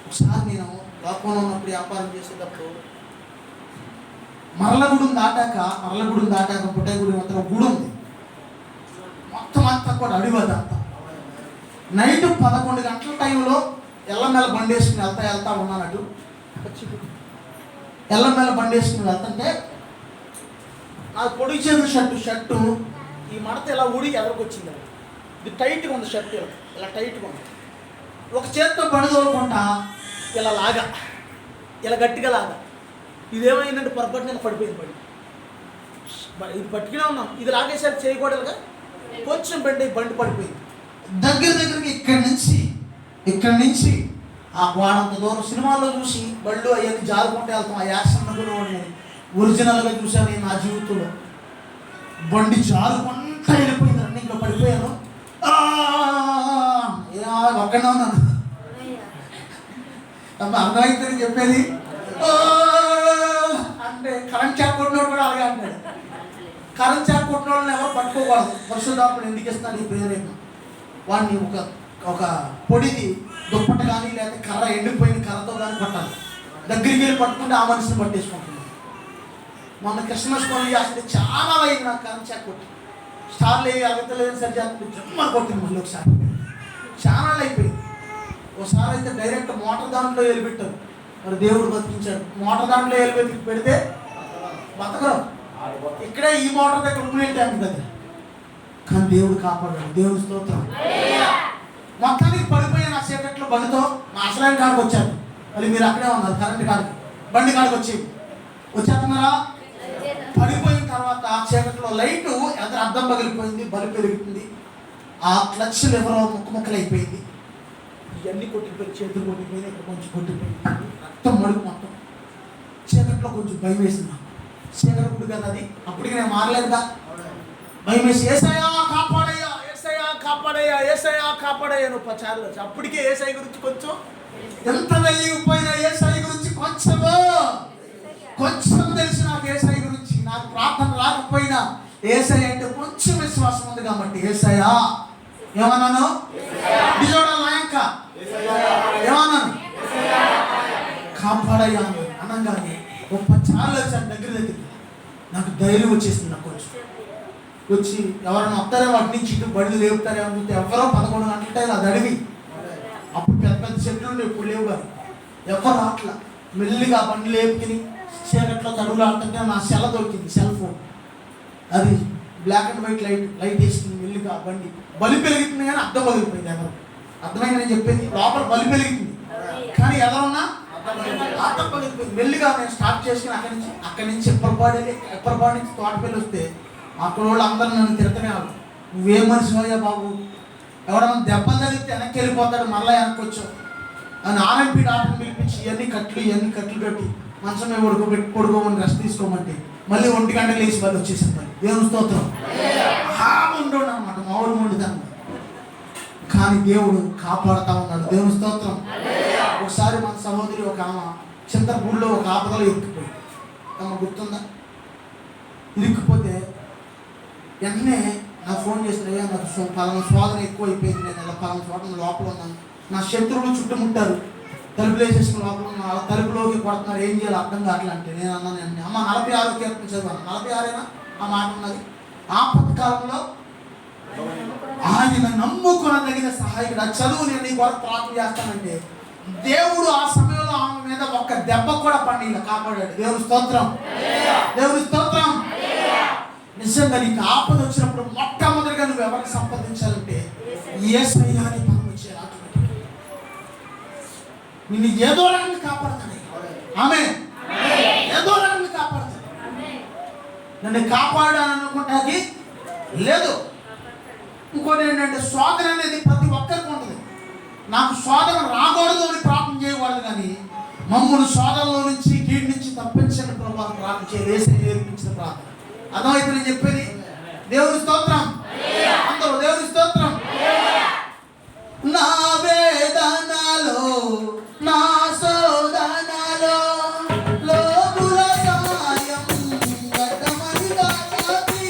ఒకసారి నేను లోకంలో ఉన్నప్పుడు వ్యాపారం చేసేటప్పుడు మరలగూడెం దాటాక పుట్టగూడెం అంతా ఒక గుడి ఉంది. మొత్తం అంతా కూడా అడివదంతా. నైట్ 11 గంటల టైంలో ఎల్లమెల్ల బండి వేసుకుని వెళ్తా ఉన్నానట్టు. ఎల్లమెల్ల బండి వేసుకుని వెళ్తుంటే నాకు పొడి చేసిన షర్టు ఈ మడత ఇలా ఊడి ఎదరికొచ్చింది. ఇది టైట్గా ఉంది షర్ట్, ఇలా టైట్గా ఉంది. ఒక చేత్తో బండి తోలుకుంటా ఇలా గట్టిగా లాగా. ఇదేమైందంటే పొరపాటు నేను పడిపోయింది. ఇది పట్టుకునే ఉన్నాం, ఇది లాగేసరికి చేయకూడదుగా కొంచెం బండి పడిపోయింది. దగ్గరికి ఇక్కడి నుంచి ఆ వాడంత దూరం సినిమాల్లో చూసి బళ్ళు అవన్నీ జారుకుంటే వెళ్తాం. ఆ యాక్షన్ కూడా ఒరిజినల్గా చూశాను నేను నా జీవితంలో. బండి జారుకుంటా వెళ్ళిపోయింది. రన్నింగ్లో పడిపోయాను. ఒక్కడే ఉన్నాను. అర్థమైందని చెప్పేది. అంటే కరెంట్ షాక్ కొట్టినోడు కూడా అలాగే అంటాడు. కరెంట్ షాక్ కొట్టిన వాళ్ళని ఎవరు పట్టుకోకూడదు. పరిశుద్ధాత్ముడు ఎందుకు ఇస్తాను ఈ ప్రేరేపణ? వాడిని ఒక పొడిది దుప్పట కానీ లేకపోతే కర్ర ఎండిపోయిన కర్రతో కానీ కొట్టాలి. దగ్గరికి వెళ్ళి పట్టుకుంటే ఆ మనిషిని పట్టేసుకుంటున్నాను. మొన్న క్రిస్మస్ పనులు చేస్తే చాలా అయింది నాకు కరెంట్ షాక్ కొట్టి. స్టార్లు వేయి అగతలేదు సరి చేస్తుంది జమ్మని కొట్టింది. మళ్ళీ ఒకసారి చాలా అయిపోయింది. ఒకసారి అయితే డైరెక్ట్ మోటార్ దాంట్లో వెళ్ళిపెట్టారు. మరి దేవుడు బతికించాడు. మోటార్ దాంట్లో పెడితే బతకరు. ఇక్కడే ఈ మోటార్ దగ్గర ఉప్పు ట్యాంక్ దగ్గర. కానీ దేవుడు కాపాడాడు. దేవుడి స్తోత్రం. మొత్తానికి పడిపోయి నా చీకట్లో బండితో మా అసలైన కాడికి వచ్చాను. మళ్ళీ మీరు అక్కడే ఉన్నారు కరెంట్ కాడికి, బండి కాడికి వచ్చేస్తున్నారా? పడిపోయిన తర్వాత ఆ చీకట్లో లైటు ఎదురు అద్దం పగిలిపోయింది, బలి పెరుగుతుంది. ఆ క్లచ్ ఎవరో ముక్కలు అయిపోయింది. ఇవన్నీ కొట్టిపోయి చేతులు కొట్టిపోయింది, ఇక్కడ కొంచెం కొట్టిపోయింది, రక్తం మడుగు మొత్తం. చీకట్లో కొంచెం భయం వేసింది. చీకటి గుడి కదా అది, అప్పటికి నేను మారలేదుగా. భయం వేసి ఏసయ్యా కాపాడయ్యా, ఏసయ్యా కాపాడయ్యా, ఏసయ్యా కాపాడయ్యా నువ్వు పచారులు వచ్చి. అప్పటికే ఏసఐ గురించి కొంచెం ఎంత వెళ్ళిపోయినా ఏసఐ గురించి కొంచెం తెలిసి నాకు ఏసఐ గురించి. నాకు ప్రార్థన రాకపోయినా ఏసఐ అంటే కొంచెం విశ్వాసం ఉంది కాబట్టి ఏసయ్యా ఏమన్నాను? నాయక ఏమన్నాను? కాపాడయ్యా అనగానే గొప్ప చాలా వచ్చాను దగ్గర. నాకు ధైర్యం వచ్చేసింది. నాకు వచ్చి ఎవరైనా వస్తారేమో అటు నుంచి ఇటు బడులు లేపుతారేమో చూస్తే ఎవరో 11 గంటల టైం అది అడవి. అప్పుడు పెద్ద పెద్ద చెట్లు ఉండే, ఇప్పుడు లేవు కాదు. ఎవరు అట్లా మెల్లిగా బండి లేపుకుని చీకట్లో తడుగులు ఆడుతుంటే నా సెల్ దొరికింది, సెల్ ఫోన్. అది బ్లాక్ అండ్ వైట్ లైట్ వేస్తుంది. మెల్లిగా బండి బలి పెరుగుతుంది కానీ అద్దం పగిలిపోయింది. ఎవరు అర్థమైంది నేను చెప్పేది? లోపల బలి పెరిగింది కానీ ఎవరున్నా అద్దం పగిలిపోయింది. మెల్లిగా నేను స్టార్ట్ చేసుకుని అక్కడి నుంచి ఎప్పటిపాడు నుంచి తోటపల్లి వస్తే అక్కడ వాళ్ళు అందరూ నన్ను తిరగనే వాళ్ళు. నువ్వేం మనిషి అయ్యా బాబు, ఎవడన్నా దెబ్బలు తగిలితే వెనక్కి వెళ్ళిపోతాడు, మళ్ళీ వెనక్కి వచ్చావు అని ఆర్ఎంపీ డాక్టర్ని పిలిపించి ఇవన్నీ కట్లు కట్టి మంచం మీద పడుకోమని రెస్ట్ తీసుకోమంటే మళ్ళీ 1 గంటకు లేచి మళ్ళీ వచ్చేసాను. మరి దేవుని స్తోత్రం. ఉండడు అనమాట మామూలు ఉండుతాను. కానీ దేవుడు కాపాడుతూ ఉన్నాడు. దేవుని స్తోత్రం. ఒకసారి మన సహోదరి ఒక ఆమె చింతపూడిలో ఒక ఆపదలో ఇరుక్కుపోయింది. ఆమె గుర్తుందా? ఇరుక్కుపోతే వెంటనే నాకు ఫోన్ చేసిన, నాకు పలానా శోధన ఎక్కువ అయిపోయింది, నేను ఇలా పలానా శోధన లోపల ఉన్నాను, నా శత్రువులు చుట్టుముట్టారు, తలుపులు వేసేసుకుని లోపల ఉన్న తలుపులోకి కొడుతున్నారు, ఏం చేయాలి అర్థం కావట్లే అంటే నేను అన్నాను, అమ్మ 46 కీర్తన చదివాను. 46 ఆ మాట ఉన్నది. ఆపద కాలంలో ఆయన నమ్ముకొనదగిన సహాయకుడు. ఆ చదువు నేను నీ కొరకు ప్రార్థన చేస్తానంటే దేవుడు ఆ సమయంలో ఆమె మీద ఒక్క దెబ్బ కూడా పడి ఇలా కాపాడాడు. దేవుని స్తోత్రం. దేవుని స్తోత్రం. నిజంగా నీకు ఆపద వచ్చినప్పుడు మొట్టమొదటిగా నువ్వు ఎవరికి సంపాదించాలంటే యేసయ్య అని పదం వచ్చేది. నిన్ను ఏదో రకంగా కాపాడుతాడు. ఆమె ఏదో రకంగా కాపాడుతాడు. నన్ను కాపాడాను అనుకుంటాకి లేదు. ఇంకోటి ఏంటంటే శోధన అనేది ప్రతి ఒక్కరికి ఉంటుంది. నాకు శోధన రాకూడదు అని ప్రార్థన చేయకూడదు, కానీ మమ్మల్ని శోధనలో నుంచి కీడు నుంచి తప్పించని ప్రభావం ప్రార్థన చేయాలి. యేసయ్య నేర్పించిన ప్రార్థన. అర్థమైతే నేను చెప్పేది? దేవుని స్తోత్రం. అందరూ దేవుని స్తోత్రం. నా వేదనలో నా శోధనలో లోకుల సహాయం గతమనిగా సాగి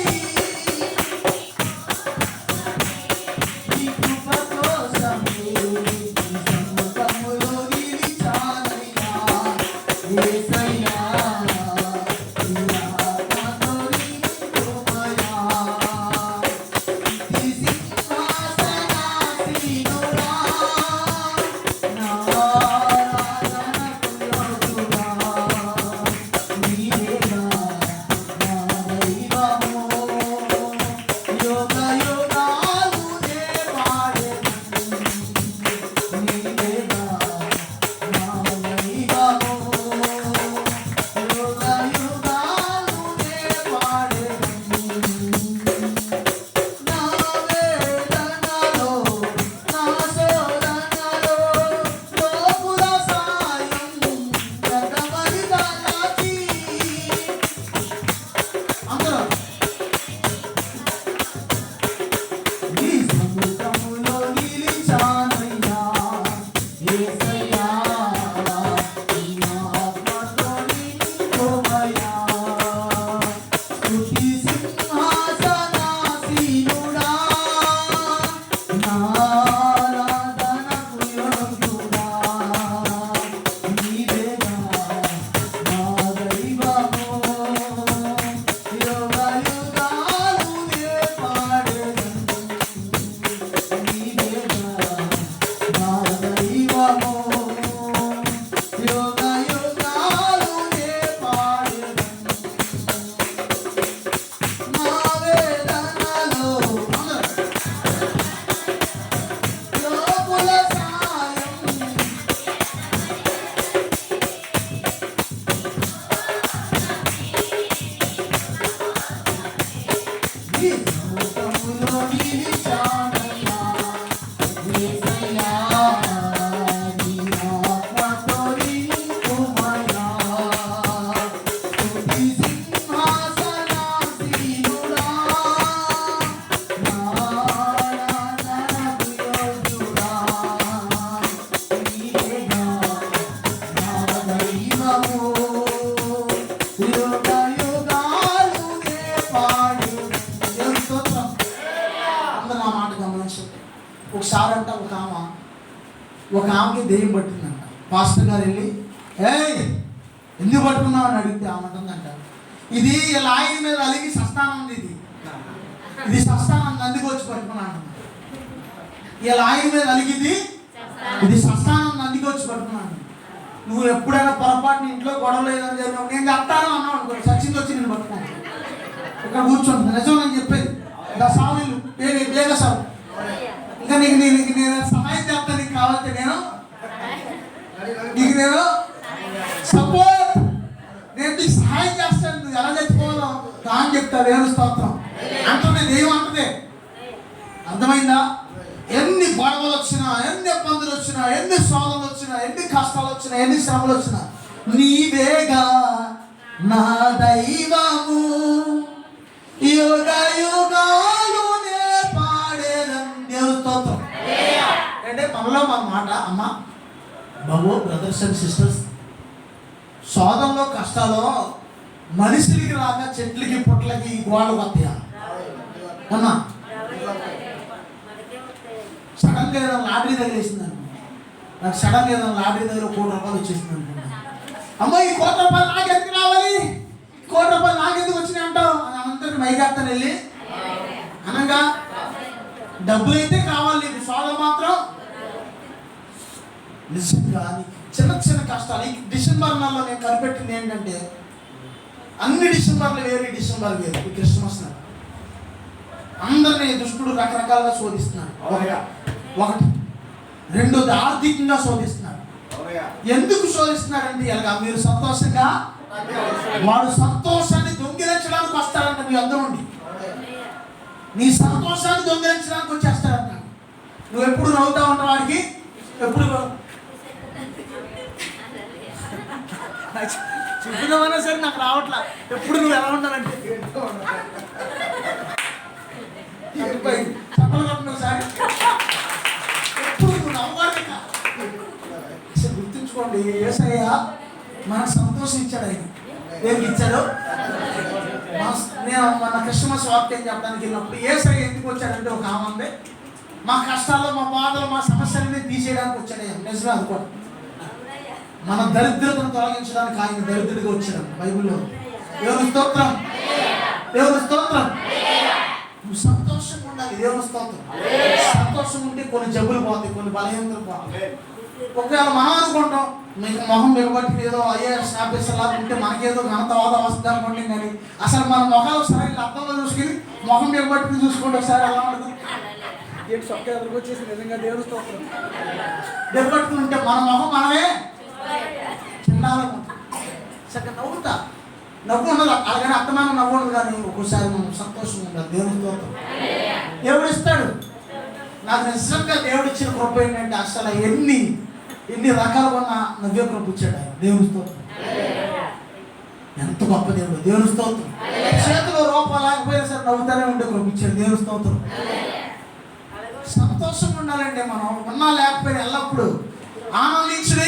ఈ కృప కోసము సముఖములో నిలిచానయ్యా. ఒకసారి అంట ఒక ఆమెకి దెయ్యం పట్టిందంట. పాస్టర్ గారు వెళ్ళి ఎందుకు పట్టుకున్నావు అని అడిగితే ఆమంటుందంట, ఇది ఇలా ఆయన మీద అలిగి సస్తానం ఉంది, ఇది సస్తానం నందికి వచ్చి పట్టుకున్నాను. ఇలా ఆయన మీద అలిగింది, ఇది సస్తానం నందికి వచ్చి పట్టుకున్నాను. నువ్వు ఎప్పుడైనా పొరపాటుని ఇంట్లో గొడవ లేదని చెప్పినప్పుడు నేను చెప్తాను అన్నావు అనుకో, సచింది వచ్చి నేను పట్టుకున్నాను. ఇక్కడ కూర్చోండి, నిజం నేను చెప్పేది. ఇంకా సావులు బేగ సాగు. ఇంకా నీకు నేను సహాయం చేస్తాను, నీకు కావాలంటే నేను సపోర్ట్, నేను నీకు సహాయం చేస్తాను. నువ్వు ఎలా చచ్చిపోవాలో దాని చెప్తా. దేవుని స్తోత్రం అంటుంది, దైవం అంటుంది. అర్థమైందా? ఎన్ని గొడవలు వచ్చినా, ఎన్ని ఇబ్బందులు వచ్చినా, ఎన్ని శోధనలు వచ్చినా, ఎన్ని కష్టాలు వచ్చినా, ఎన్ని శ్రమలు వచ్చినా, నీవేగా నా దైవము, యుగ యుగాలునే పాడేదం. దేవుని స్తోత్రం. అంటే మనలో మన మాట, అమ్మ బాబు, బ్రదర్స్ అండ్ సిస్టర్స్, శోధనలో కష్టాలు మనుషులకి రాక చెట్లకి పుట్లకి గోడలు వస్తాయా అమ్మా? సడన్గా ఏదైనా లాటరీ దగ్గర వేసింది, నాకు సడన్గా ఏదైనా లాటరీ దగ్గర 1 కోటి రూపాయలు వచ్చేసింది అనుకున్నా. అమ్మ ఈ 1 కోటి రూపాయలు నాకు ఎందుకు రావాలి, 1 కోటి రూపాయలు నాకు ఎందుకు వచ్చినాయి అంటావు అని అందరికి మైకేస్తాను వెళ్ళి అనగా, డబ్బులు అయితే కావాలి నీకు, సోదరు మాత్రం నిజంగా చిన్న చిన్న కష్టాలు. ఈ డిసెంబర్ నెలలో నేను కనిపెట్టింది ఏంటంటే, అన్ని డిసెంబర్లు వేరు, డిసెంబర్ వేరు. ఈ క్రిస్మస్ నెల అందరినీ దుష్టుడు రకరకాలుగా శోధిస్తున్నాడు. ఒకటి, రెండోది ఆర్థికంగా శోధిస్తున్నాడు. ఎందుకు శోధిస్తున్నాడంటే, ఇలాగా మీరు సంతోషంగా, వాడు సంతోషాన్ని దొంగిలించడానికి వస్తాడంట. మీ అందరూ ఉండి నీ సంతోషాన్ని దొంగిలించడానికి వచ్చేస్తాడంట. నువ్వు ఎప్పుడు నవ్వుతా ఉంటావు వాడికి, ఎప్పుడు చూద్దామన్నా సరే నాకు రావట్లా. ఎప్పుడు నువ్వు ఎలా ఉంటానంటే చెప్పగలుగుతున్నావు. ఎప్పుడు నువ్వు నవ్వాలి. గుర్తుంచుకోండి, యేసయ్య మనకు సంతోషం ఇచ్చాడు. ఆయన దేనికి ఇచ్చాడు? నేను మన క్రిస్మస్ వాక్యం చెప్పడానికి వెళ్ళినప్పుడు యేసయ్య ఎందుకు వచ్చాడంటే, ఒక ఆమె మా కష్టాలు, మా బాధలు, మా సమస్యలని తీసేయడానికి వచ్చాడు. నిజమే అనుకోండి. మన దరిద్రతను తొలగించడానికి ఆయన దరిద్రుడిగా వచ్చాడు బైబిల్లో. దేవుని స్తోత్రం, దేవుని స్తోత్రం. నువ్వు సంతోషంగా ఉండాలి. దేవుని స్తోత్రం. సంతోషం ఉంటే కొన్ని జబ్బులు పోతాయి, కొన్ని బలహీనతలు పోతాయి. ఒకవేళ మనం అనుకుంటాం మీకు మొహం బిగబట్టి ఏదో ఐఏఎస్ ఆఫీసర్ లాగా ఉంటే మనకేదో ఘనత హోదా వస్తుంది అనుకోండి, కానీ అసలు మన మొఖాలు సరైన అర్థంలో చూసుకుని మొహం బిగబట్టి చూసుకుంటే ఒకసారి ఎలా ఉంటుంది? ఏంటి చొక్క ఎదురుకు వచ్చేసి నిజంగా దేవుని స్తోత్రం. బిగబట్టుకుని ఉంటే మన మొహం మనమే చిన్నాలనుకుంటాం. చక్కగా నవ్వుతా, నవ్వు ఉండదు, అలాగని అర్థమైన నవ్వు ఉండదు, కానీ ఒక్కోసారి మనం సంతోషం ఉండాలి. దేవుని స్తోత్రం. దేవుడు ఇస్తాడు. నాకు నిజంగా దేవుడు ఇచ్చిన కృప ఏంటంటే అసలు ఎన్ని రకాలుగా ఉన్న నవ్వే కృప ఇచ్చాడు ఆయన. దేవుని స్తోత్రం. ఎంత గొప్ప దేవుడు. దేవుని స్తోత్రం. చేతిలో రూపాయలు లేకపోయినా సరే నవ్వుతానే ఉండే కృప ఇచ్చాడు. దేవుని స్తోత్రం. సంతోషంగా ఉండాలంటే మనం ఉన్నా లేకపోయినా ఎల్లప్పుడూ ఆనందించి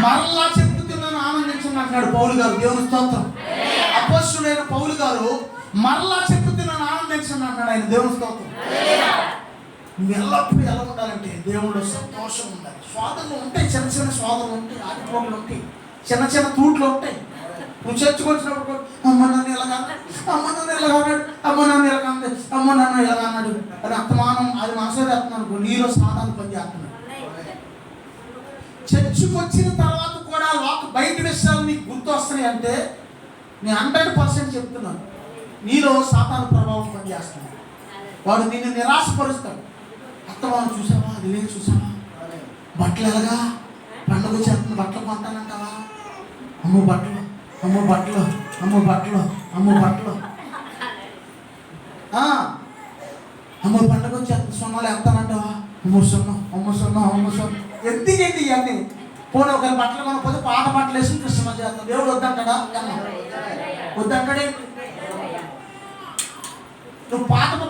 మరలా చెప్పుతున్నాను ఆనందించండి అంటున్నాడు పౌలు గారు. దేవుని స్తోత్రం. అపోస్తుడైన పౌలు గారు మరలా చెప్పుతున్నాను ఆనందించండి అంటున్నాడు ఆయన. దేవుని స్తోత్రం. నువ్వు ఎల్లప్పుడూ ఎలా ఉండాలంటే దేవుడు సంతోషం ఉండాలి. స్వాదనలు ఉంటాయి, చిన్న చిన్న స్వాదనలు ఉంటాయి, ఆటిపోట్లు ఉంటాయి, చిన్న చిన్న తూట్లు ఉంటాయి. నువ్వు చర్చకొచ్చినప్పుడు అమ్మ నన్ను ఎలాగా, అమ్మ నన్ను ఎలాగా అన్నాడు, అమ్మ నన్ను ఎలాగా అన్నాడు, అమ్మ నన్ను ఎలా అన్నాడు అని అర్థమానం అది మనసులో చేస్తున్నాను. నీలో సాధారణ పని చేస్తున్నాడు. చర్చకొచ్చిన తర్వాత కూడా బయట విషయాలు నీకు గుర్తు వస్తున్నాయి అంటే నేను 100% చెప్తున్నాను, నీలో సాతాను ప్రభావం పనిచేస్తున్నాడు. వాడు నిన్ను నిరాశపరుస్తాడు. అత్తమానం చూసావా, అది లేదు చూసావా, బట్టలు ఎలాగా పండుగ చేస్తున్న బట్టలు కొంటానంటావా, అమ్మో బట్టలు, అమ్మో బట్టలు, అమ్మో బట్టలు, అమ్మో బట్టలు, అమ్మో పండుగ వచ్చేస్తుంది సొన్నాలు ఎంతానంటావా, అమ్మో సొన్నం, అమ్మో సొన్నం, అమ్మో సొన్నం. ఎందుకండి ఇవన్నీ? పోనీ ఒకరి బట్టలు కొనకపోతే పాత బట్టలు వేసి కృష్ణ చేస్తాం. దేవుడు వద్దంటాడా? వద్దంటాడే. నువ్వు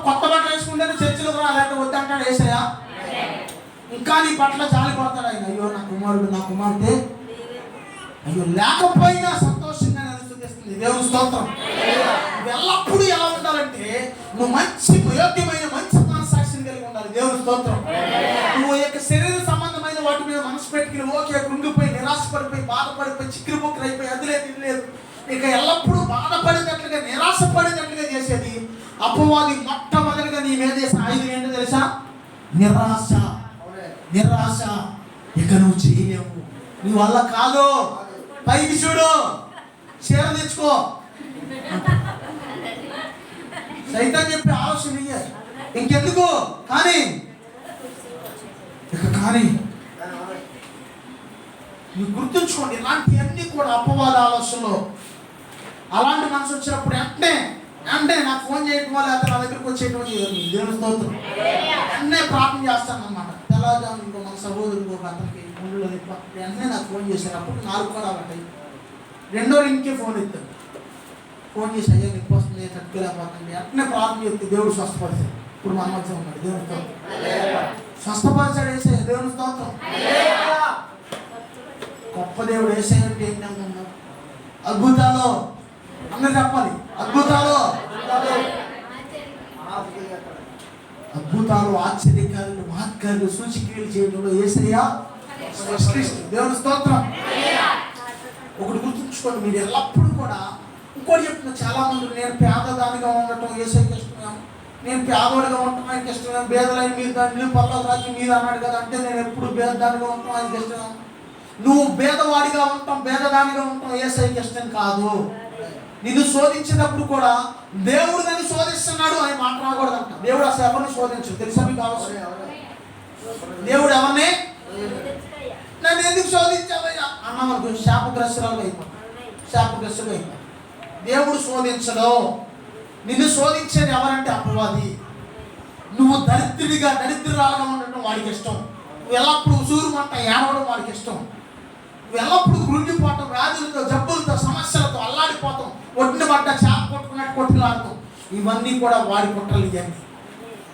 కొత్త బట్టలు వేసుకుంటే చర్చిలోకి రా, లేకపోతే వద్దంటాడు వేసాయా? ఇంకా నీ పట్ల జాలి పడతాడు ఆయన. అయ్యో నా కుమారుడు, నా కుమార్తె అయ్యో లేకపోయినా సంతోషంగా నడుస్తుంది. దేవుని స్తోత్రం. ఎల్లప్పుడూ ఎలా ఉండాలంటే నువ్వు మంచి యోగ్యమైన మంచి మనస్సాక్షిని కలిగి ఉండాలి. దేవుని స్తోత్రం. నువ్వు యొక్క శరీర సంబంధమైన వాటి మీద మనసు పెట్టుకుని ఓకే కృంగిపోయి నిరాశపడిపోయి బాధపడిపోయి చిక్కిరి బొక్కలు అయిపోయి అది లేదు ఇది లేదు ఇక ఎల్లప్పుడూ బాధపడినట్లుగా నిరాశపడినట్లుగా చేసేది అపవాది. మొట్టమొదటిగా నీ మీద చేసిన ఆయుధం ఏంటో తెలుసా? నిరాశ. నిరాశ. ఇక నువ్వు చేయలేవు, నీ వల్ల కాదు, పైకి చూడు, చీర తెచ్చుకో, సైతం చెప్పి ఆలోచన ఇంకెందుకు కానీ ఇక కానీ నువ్వు గుర్తుంచుకోండి, ఇలాంటివన్నీ కూడా అపవాద ఆలోచనలో. అలాంటి మనసు వచ్చినప్పుడు అంటే నాకు ఫోన్ చేయటం వల్ల నా దగ్గరికి వచ్చేయటం దేవుని స్తోత్రం. వెంటనే ప్రార్థన చేస్తాను అన్నమాట. తెల్లవారుజాము ఇంకో మన సహోదరుడు ఒక అతనికి గుండెలో వెంటనే నాకు ఫోన్ చేశారు. అప్పుడు 4 కూడా పట్టాయి. రెండో రింగ్కే ఫోన్ ఎత్తాను. ఫోన్ చేసి అయ్యా నొప్పి వస్తుంది, తట్టుకోలేకపోతుంది. వెంటనే ప్రార్థన చేస్తే దేవుడు స్వస్థపరిచాడు. ఇప్పుడు మన మధ్య ఉన్నాడు. దేవుని స్తోత్రం. స్వస్థపరిచాడు వేసే. దేవుని స్తోత్రం. గొప్ప దేవుడు వేసే అంటే ఏంటన్నా? అద్భుతాలు అందరూ చెప్పాలి. అద్భుతాలు, అద్భుతాలు, ఆశ్చర్యకారులు, మహత్కారులు, సూచక్రియలు చేయడంలో యేసయ్య శ్రేష్ఠుడు. దేవుని స్తోత్రం. ఒకటి గుర్తుంచుకోండి, మీరు ఎల్లప్పుడూ కూడా ఇంకోటి చెప్తున్నా. చాలా మంది నేను పేదదానిగా ఉండటం యేసయ్యకి ఇష్టం, నేను పేదోడిగా ఉండటం ఆయనకి ఇష్టం, పేదలైన మీరు దాన్ని పర్లోక రాజ్యం మీరు అన్నాడు కదా అంటే నేను ఎప్పుడు పేదదానిగా ఉండటం ఆయనకి ఇష్టం. నువ్వు పేదవాడిగా ఉంటాం, పేదదానిగా ఉంటాం యేసయ్యకి ఇష్టం కాదు. నిన్ను శోధించినప్పుడు కూడా దేవుడు నన్ను శోధిస్తున్నాడు అని మాట్లాడకూడదంట. దేవుడు అసలు ఎవరిని శోధించు తెలుసా మీకు? అవసరం దేవుడు ఎవరిని నన్ను ఎందుకు శోధించావయ్యా అన్న శాపగ్రస్తురాలు అయిపోయి శాపగ్రస్తులు అయిపోయి. దేవుడు శోధించడు. నిన్ను శోధించేది ఎవరంటే అపవాది. నువ్వు దరిద్రురాలుగా ఉండటం వాడికి ఇష్టం. నువ్వు ఎల్లప్పుడు ఉసూరుమంట ఏడవడం వాడికి ఇష్టం. నువ్వు ఎల్లప్పుడు కృంగిపోవటం, వ్యాధులతో, జబ్బులతో, సమస్యలతో అల్లాడిపోతాం, ఒడ్డున పడ్డ చేప కొట్టుకున్నట్టు కొట్టులాడతాం. ఇవన్నీ కూడా వాడి కుట్రలు ఇవన్నీ.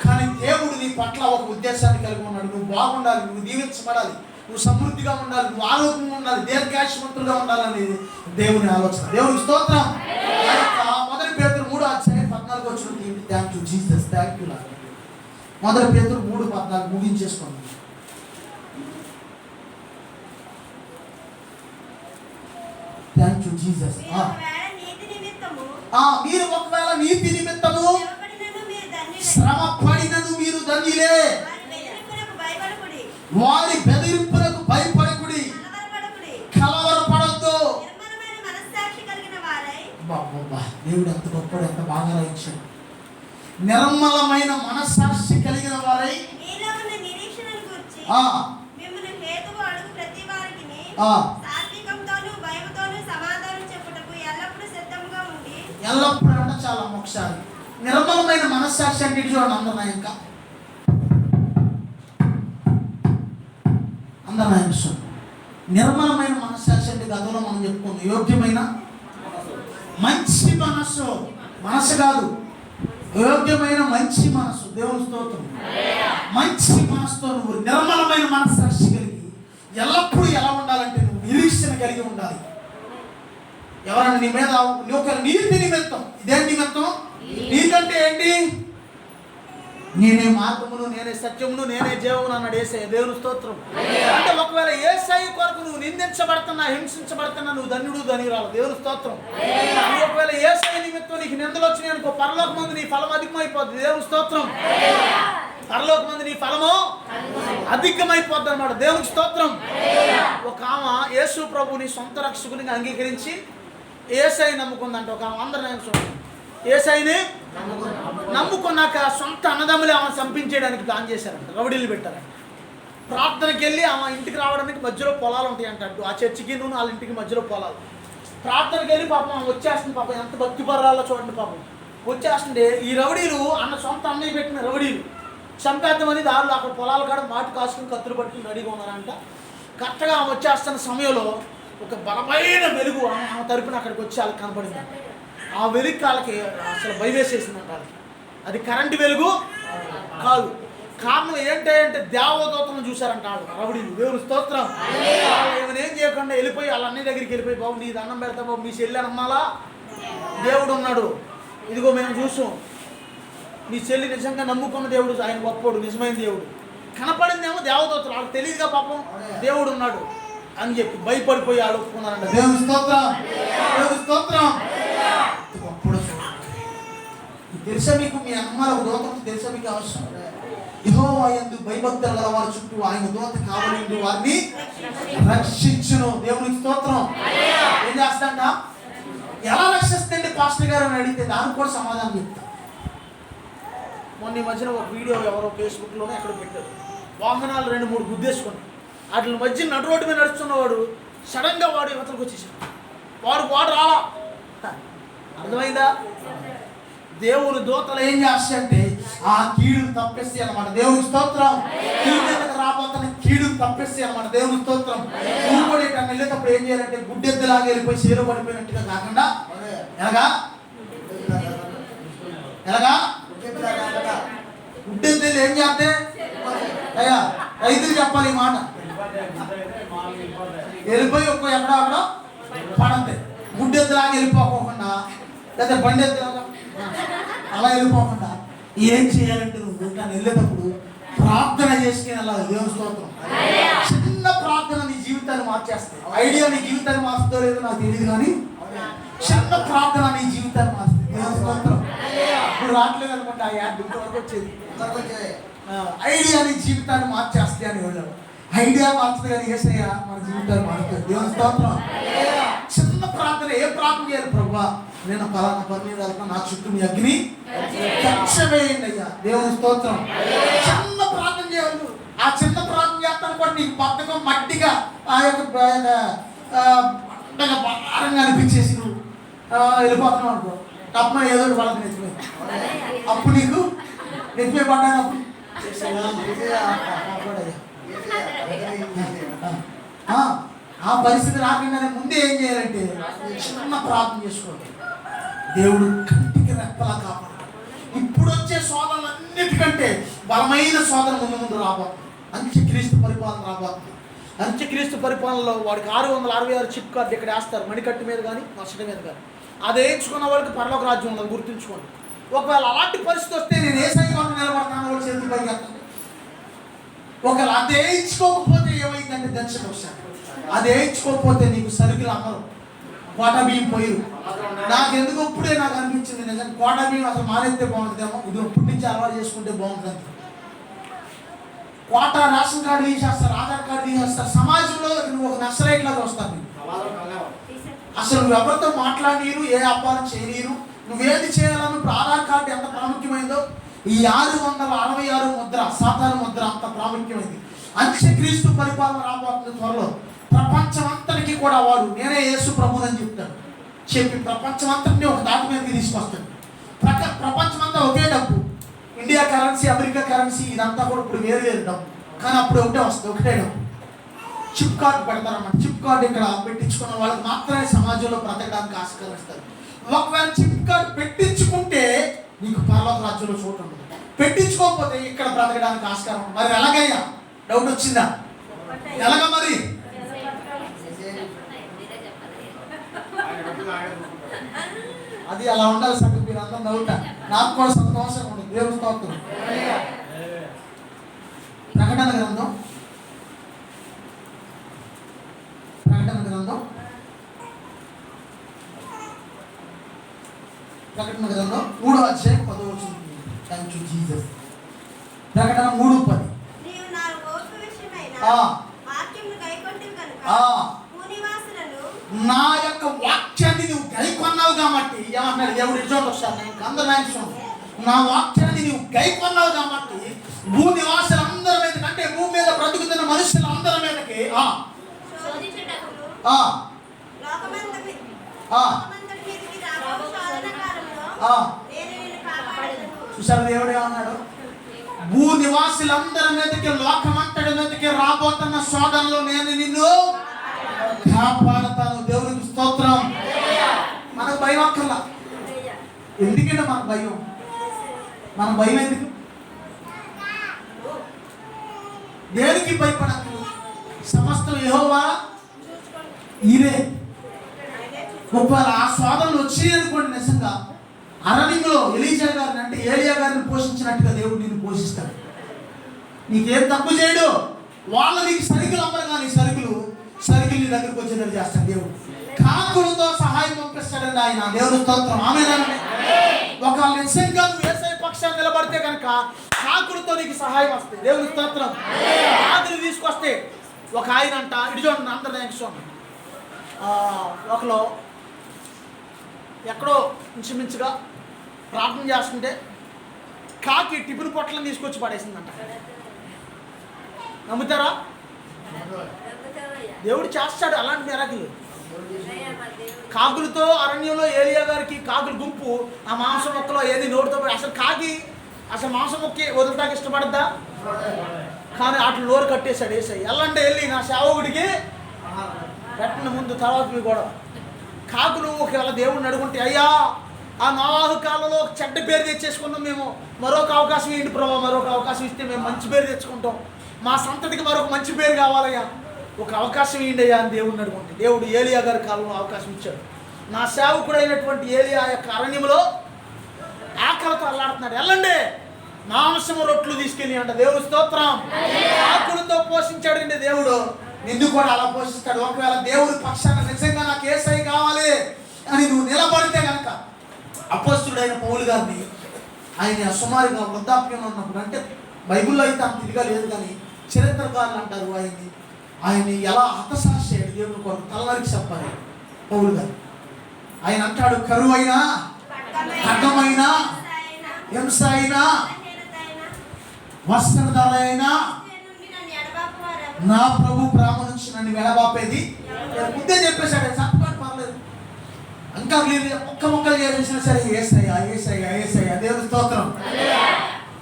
కానీ దేవుడు నీ పట్ల ఒక ఉద్దేశాన్ని కలిగి ఉన్నాడు. నువ్వు బాగుండాలి, నువ్వు దీవించబడాలి, నువ్వు సమృద్ధిగా ఉండాలి, నువ్వు ఆరోగ్యంగా ఉండాలి, దీర్ఘాయుష్మంతులుగా ఉండాలనేది దేవుని ఆలోచన. దేవునికి స్తోత్రం. మొదటి పేతురు 3:14 thank you Jesus, thank you. మొదటి పేతురు 3:14 ముగించేసుకోండి. Thank you Jesus. మీరు ఒకవేళ నీతి నిమిత్తము శ్రమ పడినను మీరు ధన్యులే. వారి బెదిరింపులకు భయపడకుడి, కలవరపడద్దు. దేవుడు ఎంత గొప్పడు, ఎంత బాగా రాయించాడు. నిర్మలమైన మనస్సాక్షి కలిగిన వారై ఎల్లప్పుడూ అంటే చాలా ఒకసారి నిర్మలమైన మనస్సాక్షి అంటే చూడండి. అందరూ నిర్మలమైన మనస్సాక్షి అంటే గతంలో మనం చెప్పుకుందాం. యోగ్యమైన మంచి మనస్సు, మనసు కాదు, యోగ్యమైన మంచి మనసు. దేవుని స్తోత్రం. మంచి మనసుతో నువ్వు నిర్మలమైన మనస్సాక్షి కలిగి ఎల్లప్పుడూ ఎలా ఉండాలంటే నువ్వు నిరీక్షణ కలిగి ఉండాలి. ఎవరైనా నీ మీద ఒక నీతి నిమిత్తం, ఇదే నిమిత్తం, నీకంటే ఏంటి? నేనే మార్గమును, నేనే సత్యమును, నేనే జీవమును అన్నాడు యేసయ్య. దేవుని స్తోత్రం. అంటే ఒకవేళ యేసయ్య కొరకు నువ్వు నిందించబడుతున్నా, హింసించబడుతున్నా, నువ్వు ధన్యుడు ధన్యురాలు. దేవుని స్తోత్రం. ఒకవేళ యేసయ్య నిమిత్తం నీకు నిందలు వచ్చినాయి అనుకో, పరలోకమందు నీ ఫలం అధికమైపోద్ది. దేవుని స్తోత్రం. పరలోకమందు నీ ఫలము అధికమైపోద్ది అన్నమాట. దేవునికి స్తోత్రం. ఒక ఆమె యేసు ప్రభుని సొంత రక్షకునిగా అంగీకరించి యేసయ్య నమ్ముకుందంట. ఒక ఆమె అందరూ యేసయ్యని నమ్ముకున్నాక సొంత అన్నదమ్ములే ఆమె చంపించేయడానికి ప్లాన్ చేశారంట. రౌడీలు పెట్టారంట. ప్రార్థనకి వెళ్ళి ఆమె ఇంటికి రావడానికి మధ్యలో పొలాలు ఉంటాయి అంట. ఆ చర్చికి వాళ్ళ ఇంటికి మధ్యలో పొలాలు. ప్రార్థనకి వెళ్ళి పాపం ఆమె వచ్చేస్తుంది. పాపం ఎంత భక్తి పర్రాలో చూడండి. పాపం వచ్చేస్తుంటే ఈ రౌడీలు సొంత అన్నయ్య పెట్టిన రౌడీలు చంపేద్దామని దారులు అక్కడ పొలాల కాడ మాటు కాసుకుని కత్తులు పట్టుకుని రెడీగా ఉన్నారంట. కరెక్ట్గా ఆమె వచ్చేస్తున్న సమయంలో ఒక బలమైన వెలుగు ఆమె తరపున అక్కడికి వచ్చి వాళ్ళకి కనపడింది. ఆ వెలుగు వాళ్ళకి అసలు భయవేసేసిందంట. అది కరెంటు వెలుగు కాదు. కారణం ఏంటంటే దేవదూతలను చూశారంట వాళ్ళు రౌడీలు. దేవుని స్తోత్రం. ఏమైనా ఏం చేయకుండా వెళ్ళిపోయి వాళ్ళ అన్నయ్య దగ్గరికి వెళ్ళిపోయి, బాబు నీ దండం పెడతా బాబు, మీ చెల్లి నమ్మాలా, దేవుడు ఉన్నాడు, ఇదిగో మేము చూసాం, మీ చెల్లి నిజంగా నమ్ముకున్న దేవుడు, ఆయన గొప్పడు, నిజమైన దేవుడు. కనపడిందేమో దేవదూతలు, వాళ్ళకి తెలియదుగా పాపం దేవుడు ఉన్నాడు అని చెప్పి భయపడిపోయి వాళ్ళు ఒప్పుకున్నారంట. దేవుని స్తోత్రం. దేవుని స్తోత్రం. గొప్పడు తెలుసా మీకు? మీ అమ్మాల దూతకు తెలుసా మీకు అవసరం? యెహోవా యందు భయభక్తులు గల వారి చుట్టూ ఆయన దూత కావలి వారిని రక్షించును. దేవునికి స్తోత్రం. ఏం చేస్తాంట? ఎలా రక్షిస్తుంది పాస్టర్ గారు అని అడిగితే దానికి కూడా సమాధానం చెప్తా. మొన్న ఈ మధ్యన ఒక వీడియో ఎవరో ఫేస్బుక్లోనే ఎక్కడ పెట్టారు. వాహనాలు 2-3 గుద్దేసుకుని వాటి మధ్య నడు రోడ్డు మీద నడుస్తున్నవాడు సడన్గా వాడు యువతలకు వచ్చేసాడు. వాడు రాలా. అర్థమైందా? దేవుని దూతలు ఏం చేస్తాయంటే ఆ కీడును తప్పేస్తాయి అన్నమాట. దేవుని స్తోత్రం. రాబోతున్న కీడును తప్పేస్తాయి అన్నమాట. దేవుని స్తోత్రం. నువ్వు కూడా ఇట్లా వెళ్ళేటప్పుడు ఏం చేయాలంటే గుడ్డెద్దులాగా వెళ్ళిపోయి చీర పడిపోయినట్టుగా కాకుండా ఎలాగా గుడ్డెద్దులు ఏం చేస్తే అయ్యా రైతులు చెప్పాలి ఈ మాట. వెళ్ళిపోయి ఒక్క ఎక్కడో అక్కడ పడంతే. గుడ్డెద్దులాగా వెళ్ళిపోకుండా లేదా బండి ఎద్దులాగా అలా వెళ్ళిపోకుండా ఏం చేయాలంటే నువ్వు దాన్ని వెళ్ళేటప్పుడు ప్రార్థన చేసుకుని అలా. దేవుని స్తోత్రం. చిన్న ప్రార్థన నీ జీవితాన్ని మార్చేస్తాయి. ఐడియా నీ జీవితాన్ని మార్చుతో లేదో నాకు తెలియదు, కానీ చిన్న ప్రార్థన నీ జీవితాన్ని మార్చుతుంది. దేవుని స్తోత్రం. ఇప్పుడు రావట్లేదు అనుకుంటే ఆ యాడ్ ఇంతవరకు వచ్చేది. ఐడియా నీ జీవితాన్ని మార్చేస్తాయి అని వెళ్ళాడు. ఐడియా మార్చుతుంది కానీ యేసయ్య మన జీవితాన్ని మారుతుంది. దేవుని స్తోత్రం. చిన్న ప్రార్థన. ఏ ప్రార్థన చేయాలి? ప్రభువా నేను పలానా పని మీద వెళ్తాను, నా చుట్టూ మీ అగ్ని కక్షవేయండి అయ్యా. దేవుని స్తోత్రం. చిన్న ప్రార్థన చేయాలి. ఆ చిన్న ప్రార్థన చేస్తాను కూడా నీకు బద్ధకం మట్టిగా ఆ యొక్క భారంగా అనిపించేసి నువ్వు వెళ్ళిపోతున్నావు అనుకో, తప్ప ఏదో వాళ్ళకి నెచ్చిపోయి అప్పుడు నీకు నెచ్చిపోయి పడ్డాను. అప్పుడు ఆ పరిస్థితి రాకుండానే ముందే ఏం చేయాలంటే చిన్న ప్రార్థన చేసుకోండి. దేవుడు కంటికి రెప్పలా కాపాడు. ఇప్పుడు వచ్చే శోధనలన్నిటికంటే బలమైన శోధన ముందు రాబోతుంది. అంత్యక్రీస్తు పరిపాలన రాబోతుంది. అంత్యక్రీస్తు పరిపాలనలో వాడికి 666 చిప్ కార్డు ఇక్కడ వేస్తారు, మణికట్టు మీద కానీ మసటి మీద కానీ. అది వేయించుకున్న వాళ్ళకి పరలోక రాజ్యం ఉన్నది, గుర్తుంచుకోండి. ఒకవేళ అలాంటి పరిస్థితి వస్తే నేను ఏ సైన్యంలో నిలబడతాను వాళ్ళు చేతులు పైకి వెళ్తాను. ఒకవేళ అది వేయించుకోకపోతే ఏమైందంటే దర్శనం వస్తాను. అది వేయించుకోకపోతే నీకు సరుకులు అమ్మరు, కోట బియ్యం పోయి నాకెందుకు ఇప్పుడే నాకు అనిపించింది నిజంగా కోట బియ్యం అసలు మానేస్తే బాగుంటుందేమో, ఇది ఇప్పటి నుంచి అలవాటు చేసుకుంటే బాగుంటుంది. కోట రేషన్ కార్డు తీసేస్తారు, ఆధార్ కార్డు తీసేస్తారు, సమాజంలో నువ్వు ఒక నక్సలైట్ లాగా వస్తావు. అసలు నువ్వు ఎవరితో మాట్లాడనీరు, ఏ అప్పారం చేయనీరు, నువ్వేది చేయాలని. ఇప్పుడు ఆధార్ కార్డు ఎంత ప్రాముఖ్యమైందో, ఈ 666 ముద్ర సాతాను ముద్ర అంత ప్రాముఖ్యమైంది. అంత్యక్రీస్తు పరిపాలన రాబోతుంది త్వరలో. ప్రపంచం అంతటికి కూడా వాడు నేనే యేసు ప్రభువుని చెప్తాడు. చెప్పి ప్రపంచం అంతటిని ఒక దాటి మీదకి తీసుకొస్తాడు. ప్రపంచం అంతా ఒకే డబ్బు, ఇండియా కరెన్సీ, అమెరికా కరెన్సీ, ఇదంతా కూడా ఇప్పుడు వేరు వేరు డబ్బు, కానీ అప్పుడు ఒకటే వస్తుంది, ఒకటే డబ్బు. చిప్ కార్డు పెడతారన్నమాట. చిప్ కార్డు ఇక్కడ పెట్టించుకున్న వాళ్ళకి మాత్రమే సమాజంలో బ్రతకడానికి ఆస్కారం ఇస్తారు. ఒకవేళ చిప్ కార్డు పెట్టించుకుంటే నీకు పరలోక రాజ్యంలో చోటు ఉంటుంది, పెట్టించుకోకపోతే ఇక్కడ బ్రతకడానికి ఆస్కారం. మరి ఎలాగయ్యా? డౌట్ వచ్చిందా? ఎలాగ మరి? అది అలా ఉండాలి సంగతి. మీరు అందరూ నవ్వుతా, నాకు కూడా సంతోషంగా ఉంటుంది. దేవుని స్తోత్రం. ప్రకటన గ్రంథం 3వ అధ్యాయం 10వ వచనం. Thank you Jesus. ప్రకటన 3:10. నా యొక్క వాక్యాన్ని నువ్వు గైకొన్నావు కాబట్టి ఏమన్నాడు దేవుడు? ఇటువంటి వస్తాను అందరూ నా వాక్యాన్ని నువ్వు గైకొన్నావు కాబట్టి భూనివాసులందరి మీద కంటే భూమి మీద బ్రతుకుతున్న మనుషులందరి మీదకి చూసారు దేవుడు ఏమన్నాడు? భూ నివాసులందరి మీదకి, లోకమంతటి మీదకి రాబోతున్న శోధనలో నేను నిన్ను కాపాడతాను. దేవునికి స్తోత్రం. మనకు భయం అక్కర్లా. ఎందుకంటే మనకు భయం, మన భయం ఎందుకు? దేనికి భయపడకు, సమస్తం యెహోవా ఈరే. ఒకవేళ ఆ శోధనలు వచ్చి అనుకోండి, నిజంగా అరణ్యంలో ఎలీషా గారిని అంటే ఏలియా గారిని పోషించినట్టుగా దేవుడు నిన్ను పోషిస్తాడు. నీకేం తప్పు చేయడు. వాళ్ళు నీకు సరుకులు అమ్మరు, కానీ సరుకులు నీ దగ్గరకు వచ్చేటట్టు చేస్తాడు దేవుడు. కాకులతో సహాయం పంపిస్తాడండి ఆయన. దేవుని స్తోత్రం. ఆమేన్. ఒకవేళ నిజంగా నువ్వు యేసయ్య పక్షాన్ని నిలబడితే కనుక కాకులతో నీకు సహాయం వస్తుంది. దేవుని స్తోత్రం. కాకులు తీసుకొస్తే ఒక ఆయన అంట, ఇటు చూడండి అందరు చూడండి, ఒకలో ఎక్కడో ఇంచుమించుగా ప్రార్థన చేస్తుంటే కాకి టిఫిన్ పొట్లను తీసుకొచ్చి పడేసిందంట. నమ్ముతారా? దేవుడు చేస్తాడు అలాంటి మిరాకిల్. కాకులతో అరణ్యంలో ఏలియా గారికి కాకుల గుంపు ఆ మాంసం మొక్కలో ఏది నోటితో అసలు కాకి అసలు మాంసం మొక్కి వదలటానికి ఇష్టపడద్దా? కానీ అట్లా నోరు కట్టేశాడు యేసయ్య. ఎల్లంటే వెళ్ళి నా సేవకుడికి పెట్టిన ముందు తర్వాత మీ కూడా కాకులు ఒకవేళ దేవుడిని అడుగుంటే, అయ్యా ఆ నోహు కాలంలో ఒక చెడ్డ పేరు తెచ్చేసుకున్నాం మేము, మరొక అవకాశం ఏంటి ప్రభావ, మరొక అవకాశం ఇస్తే మేము మంచి పేరు తెచ్చుకుంటాం, మా సంతతికి మరొక మంచి పేరు కావాలయ్యా, ఒక అవకాశం ఏంటి అయ్యా అని దేవుడిని అడుగుంటే దేవుడు ఏలియా గారి కాలంలో అవకాశం ఇచ్చాడు. నా సేవకుడైనటువంటి ఏలియా యొక్క అరణ్యంలో ఆకలితో అల్లాడుతున్నాడు. వెళ్ళండి మాంసము రొట్లు తీసుకెళ్ళి అంట. దేవుడు స్తోత్రం. ఆకులతో పోషించాడండి దేవుడు, నిన్ను కూడా అలా పోషిస్తాడు. ఒకవేళ దేవుడి పక్షాన నిజంగా నాకు యేసయ్య కావాలి అని నువ్వు నిలబడితే కనుక అపోస్తలుడైన పౌలు గారిని ఆయన సుమారుగా వృద్ధాప్యంలో ఉన్నప్పుడు, అంటే బైబిల్లో అయితే అంత ఇదిగా లేదు కానీ చరిత్రకారులు అంటారు ఆయన్ని ఎలా హతసాక్షి అయ్యాడు దేవుని కొరకు తలనరికి చెప్పాలి పౌలు గారు. ఆయన అంటాడు, కరువు అయినా, ఖడ్గమైనా, హింస అయినా, వస్త్రధార అయినా నా ప్రభు ప్రేమ నుంచి నన్ను వెడబాపేది. ముందే చెప్పేశాడు, చెప్పండి పర్లేదు, ఇంకా మొక్కలు చేసేసినా సరే యేసయ్యా యేసయ్యా యేసయ్యా. దేవుని స్తోత్రం.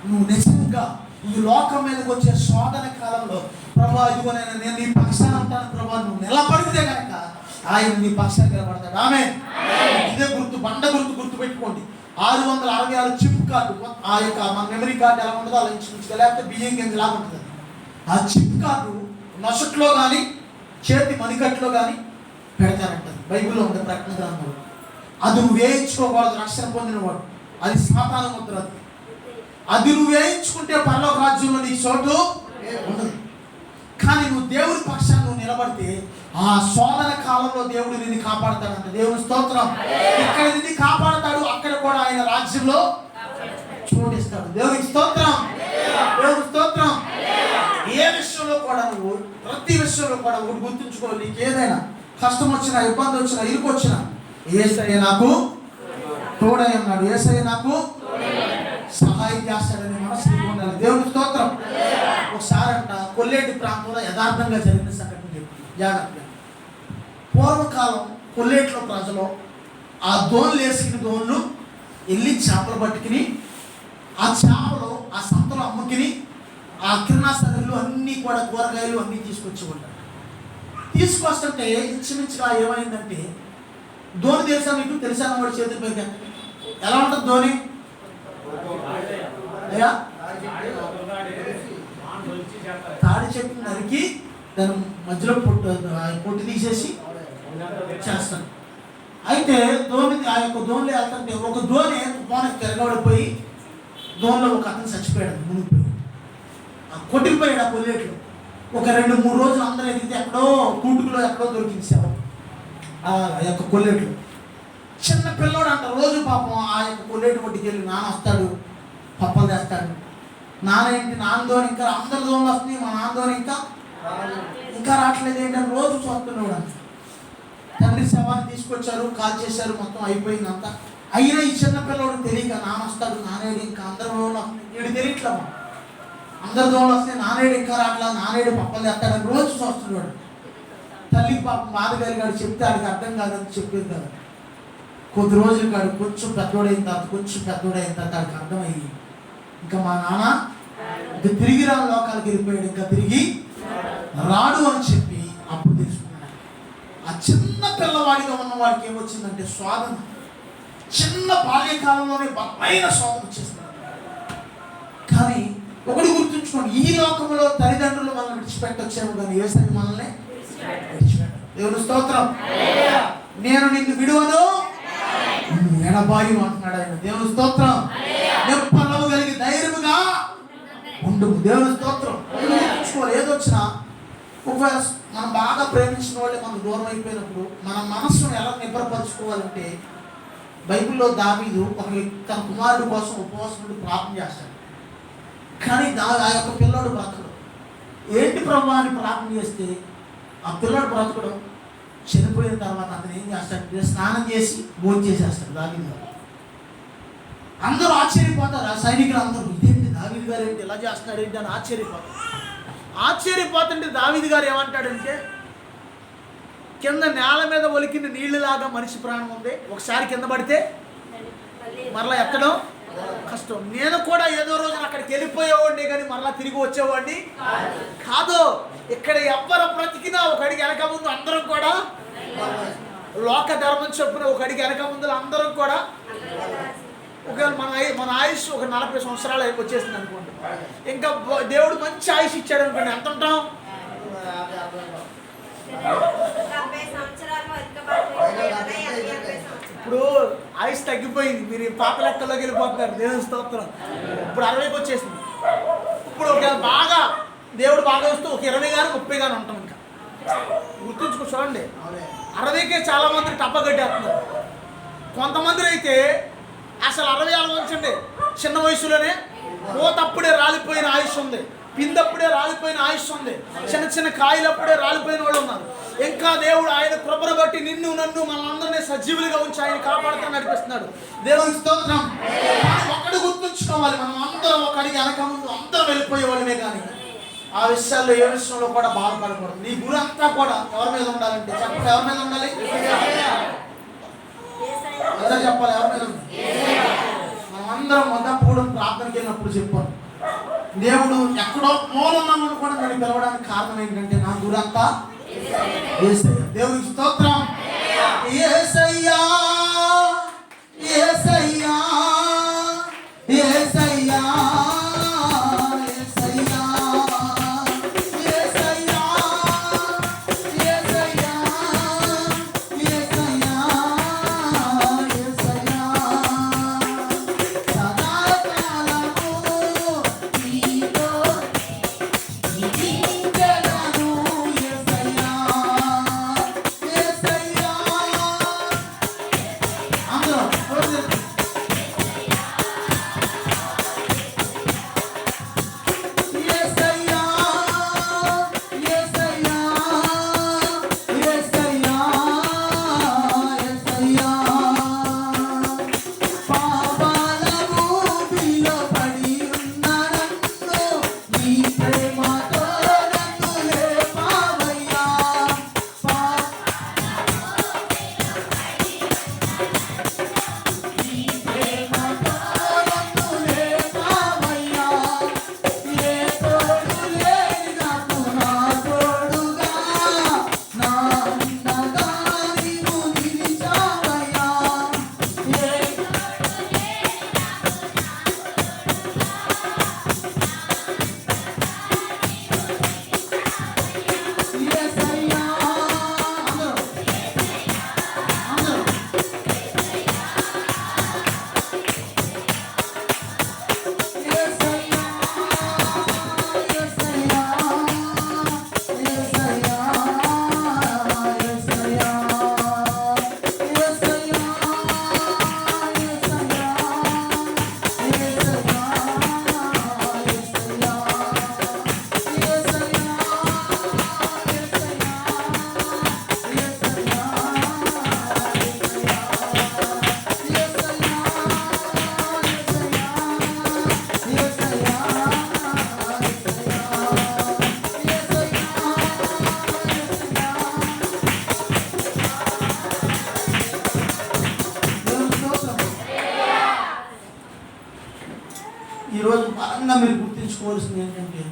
నువ్వు నిజంగా ఈ లోకం మీదకి వచ్చే శోధన కాలంలో ప్రభా ఇదిగో నేను నీ పక్షాన్ని ఉంటాను ప్రభా, నువ్వు నిలబడితే కనుక ఆయన నీ పక్షాన్ని నిలబడతాడు. ఆమేన్. ఇదే గుర్తు, బండ గుర్తు పెట్టుకోండి. 666 చిప్ కార్డు, ఆ యొక్క మన మెమరీ కార్డు ఎలా ఉంటుందో అలా ఇచ్చి, లేకపోతే బియ్యం కింద ఎలా ఉంటుంది. ఆ చిప్ కార్డు నొసట్లో కానీ చేతి మణికట్లో కానీ పెడతారంటారు. బైబిల్లో ఉండే ప్రకటన గ్రంథంలో. అది నువ్వు వేయించుకోకూడదు, రక్షణ పొందినవాడు. అది సాతాను ముద్ర. అది నువ్వు వేయించుకుంటే పరలోక రాజ్యంలో నీకు చోటు ఉండదు. కానీ నువ్వు దేవుడి పక్షాన్ని నువ్వు నిలబడితే ఆ శోధన కాలంలో దేవుడు నిన్ను కాపాడతాడంట. దేవుని స్తోత్రం. ఇక్కడ నిన్ను కాపాడతాడు, అక్కడ కూడా ఆయన రాజ్యంలో చోటిస్తాడు. దేవునికి స్తోత్రం. దేవుని స్తోత్రం. ఏ విషయంలో కూడా నువ్వు, ప్రతి విషయంలో కూడా ఒకటి గుర్తుంచుకో, నీకు ఏదైనా కష్టం వచ్చినా, ఇబ్బంది వచ్చినా, ఇరుకు వచ్చినా, యేసయ్య నాకు తోడై ఉన్నాడు, యేసయ్య నాకు సహాయం చేస్తాడని మనసు ఉండాలి. దేవుని స్తోత్రం. ఒకసారి అంట కొల్లేటి ప్రాంతంలో యథార్థంగా జరిగిన సంఘటన చెప్పి జాగ్రత్తగా. పూర్వకాలం కొల్లేట్లో ప్రజలు ఆ దోన్లు వేసుకుని దోన్లు వెళ్ళి చేపలు పట్టుకుని ఆ చేపలు ఆ సంతలో అమ్ముకుని ఆ కిరాణా సరుకులు అన్నీ కూడా కూరగాయలు అన్నీ తీసుకొచ్చేవాళ్ళు. తీసుకొస్తుంటే ఇంచుమించుగా ఏమైందంటే, ధోని తెలుసా మీకు? తెలుసా? వాడి చేతుల పైకి ఎలా ఉంటుంది ధోని? అయ్యా తాడి చెట్టు నరికి దాని మధ్యలో పొట్టు తీసేసి చేస్తాను. అయితే ధోని ఆ యొక్క ధోనిలో వెళ్తుంటే ఒక ధోని తుఫానికి తిరగబడిపోయి ధోనిలో ఒక అతను చచ్చిపోయాడు, మునిగిపోయి కొట్టిపోయాడు ఆ కొల్లేట్లో. ఒక 2-3 రోజులు అందరూ ఎదిగితే ఎక్కడో కూటుకులో ఎక్కడో దొరికింది శవం ఆ యొక్క కొల్లేట్లో. చిన్న పిల్లోడు అంట రోజు పాపం ఆ యొక్క కొల్లేటు కొట్టికి వెళ్ళి నాన్న వస్తాడు, పప్పలు తెస్తాడు. నాన్న ఏంటి నాన్నదోని ఇంకా అందరి దోమలు వస్తున్నాయి, మా నాన్నదోని ఇంకా రావట్లేదు ఏంటని రోజు చూస్తున్నాడు అంట. తండ్రి శవాన్ని తీసుకొచ్చారు, కాల్ చేశారు, మొత్తం అయిపోయిందంతా. అయినా ఈ చిన్న పిల్లోడు తెలియక నాన్న వస్తాడు, నానేడు ఇంకా అందరి దోమలు వస్తున్నాయి, వీడు తెలియట్లా, అందరి దోమలు వస్తే నానేడు ఇంకా రాట్లా, నానేడు పప్పలు తెస్తాడని రోజు చూస్తున్నాడు. తల్లికి పాపం బాధ కలిగాడు, చెప్తే ఆడికి అర్థం కాదని చెప్పేది కదా. కొద్ది రోజులు కాడు కొంచెం పెద్దోడైన తర్వాత ఆడికి అర్థమయ్యి ఇంకా మా నాన్న ఇంకా తిరిగి రాని లోకాలకు వెళ్ళిపోయాడు, ఇంకా తిరిగి రాడు అని చెప్పి అప్పుడు తెలుసుకున్నాడు. ఆ చిన్న పిల్లవాడిగా ఉన్న వాడికి ఏమొచ్చిందంటే స్వాదన. చిన్న బాల్యకాలంలోనే బలమైన స్వాదం వచ్చేస్తున్నాడు. కానీ ఒకటి గుర్తుంచుకోండి, ఈ లోకంలో తల్లిదండ్రులు మనల్ని విడిచిపెట్టొచ్చేమో కానీ యేసయ్య మనల్ని విడిచిపెట్టాడు. దేవుని స్తోత్రం. నేను నిన్ను విడువను, ఎడబాయి అంటున్నాడు ఆయన. దేవుని స్తోత్రం. నెప్పలవు కలిగి ధైర్యముగా ఉండు. దేవుని స్తోత్రం. ఏదొచ్చినా ఒకవేళ మనం బాగా ప్రేమించిన వాళ్ళే మనకు దూరం అయిపోయినప్పుడు మన మనస్సును ఎలా నిబ్బరపరుచుకోవాలంటే, బైబిల్లో దావీదు ఒక తన కుమారుడు కోసం ఉపవాసం నుండి ప్రార్థన చేస్తాడు. కానీ ఆ యొక్క పిల్లోడు బ్రతకడు. ఏంటి ప్రభా అని ప్రార్థన చేస్తే ఆ పిల్లోడు బ్రతకడం. చనిపోయిన తర్వాత అతను ఏం చేస్తాడంటే స్నానం చేసి భోజనం చేసేస్తాడు దావీదు గారు. అందరూ ఆశ్చర్యపోతారు, ఆ సైనికులు అందరూ, ఇదేంటి దావీదు గారు ఏంటి ఇలా చేస్తున్నాడు ఏంటి అని ఆశ్చర్యపోతుంటే దావీదు గారు ఏమంటాడంటే, కింద నేల మీద ఒలికిన నీళ్ళలాగా మనిషి ప్రాణం ఉంది, ఒకసారి కింద పడితే మరలా ఎత్తడం కష్టం. నేను కూడా ఏదో రోజు అక్కడికి వెళ్ళిపోయేవాడిని కానీ మరలా తిరిగి వచ్చేవాడిని కాదు. ఇక్కడ ఎవ్వరు బ్రతికినా ఒక అడిగి వెనక ముందు అందరం కూడా లోక ధర్మం చొప్పున ఒక అడిగి వెనక ముందు అందరం కూడా ఒకవేళ మన ఆయుష్ ఒక 40 సంవత్సరాలు వచ్చేసింది అనుకోండి, ఇంకా దేవుడు మంచి ఆయుష్ ఇచ్చాడు అనుకోండి, ఎంత ఉంటాం? ఇప్పుడు ఆయుష్ తగ్గిపోయింది, మీరు పాత లెక్కల్లోకి వెళ్ళిపోతున్నారు. దేవుని స్తోత్రం. ఇప్పుడు 60కి వచ్చేసింది. ఇప్పుడు ఒక బాగా దేవుడు బాగా వస్తూ ఒక 20 కానీ 30 కానీ ఉంటాం. ఇంకా గుర్తుంచుకో, చూడండి, 60కే చాలా మంది టప్ప కట్టేస్తున్నారు. కొంతమంది అయితే అసలు 60 ఆలోచించండి, చిన్న వయసులోనే పోతప్పుడే రాలిపోయిన ఆయుష్ ఉంది, పిందప్పుడే రాలిపోయిన ఆయుష్ ఉంది, చిన్న చిన్న కాయలప్పుడే రాలిపోయిన వాళ్ళు ఉన్నారు. ఇంకా దేవుడు ఆయన కృపను బట్టి నిన్ను నన్ను మనందరినీ సజీవులుగా ఉంచి ఆయన కాపాడుతూ నడిపిస్తున్నాడు. దేవుని స్తోత్రం. ఒక్కడు గుర్తుంచుకోవాలి, మనం అందరం ఒక అడిగి వెనక ముందు అందరం వెళ్ళిపోయే వాళ్ళమే. కానీ ఆ విషయాల్లో ఏ విషయంలో కూడా బాధపడకూడదు. నీ గురి అంతా కూడా ఎవరి మీద ఉండాలంటే చెప్పండి, ఎవరి మీద ఉండాలి? అందరూ చెప్పాలి, ఎవరి మీద ఉంది? మనం అందరం మొదప్పుడు ప్రార్థనకి వెళ్ళినప్పుడు చెప్పాలి, దేవుడు ఎక్కడో మూలన్నామని కూడా నన్ను పిలవడానికి కారణం ఏంటంటే నా గురంతా యేసయ్య. దేవునికి స్తోత్రం. యేసయ్యా యేసయ్యా యేసయ్యా ప్రధానంగా మీరు గుర్తించుకోవాల్సింది ఏంటంటే,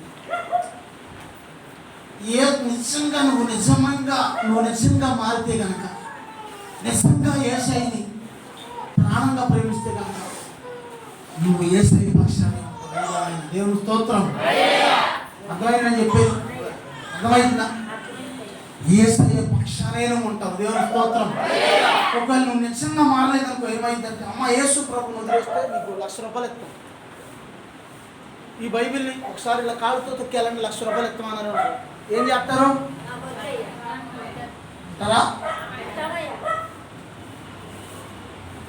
నిజంగా నువ్వు నిజంగా మారితే కనుక, నిజంగా యేసయ్యని ప్రాణంగా ప్రేమిస్తే కనుక నువ్వు యేసయ్య పక్షాన్ని దేవుని స్తోత్రం. అర్థమైందని చెప్పేది అర్థమైందా? యేసయ్య పక్షానే నువ్వు ఉంటావు. దేవుని స్తోత్రం. ఒకవేళ నువ్వు నిజంగా మారలేదనుకో ఏమైందంటే, అమ్మ యేసు ప్రభుని వదిలేస్తే నీకు ₹1,00,000 ఇస్తాం. ఈ బైబిల్ని ఒకసారి ఇలా కాలుతో తొక్కేయాలంటే ₹1,00,000 ఇస్తామన్నారు. ఏం చేస్తారు అంటారా?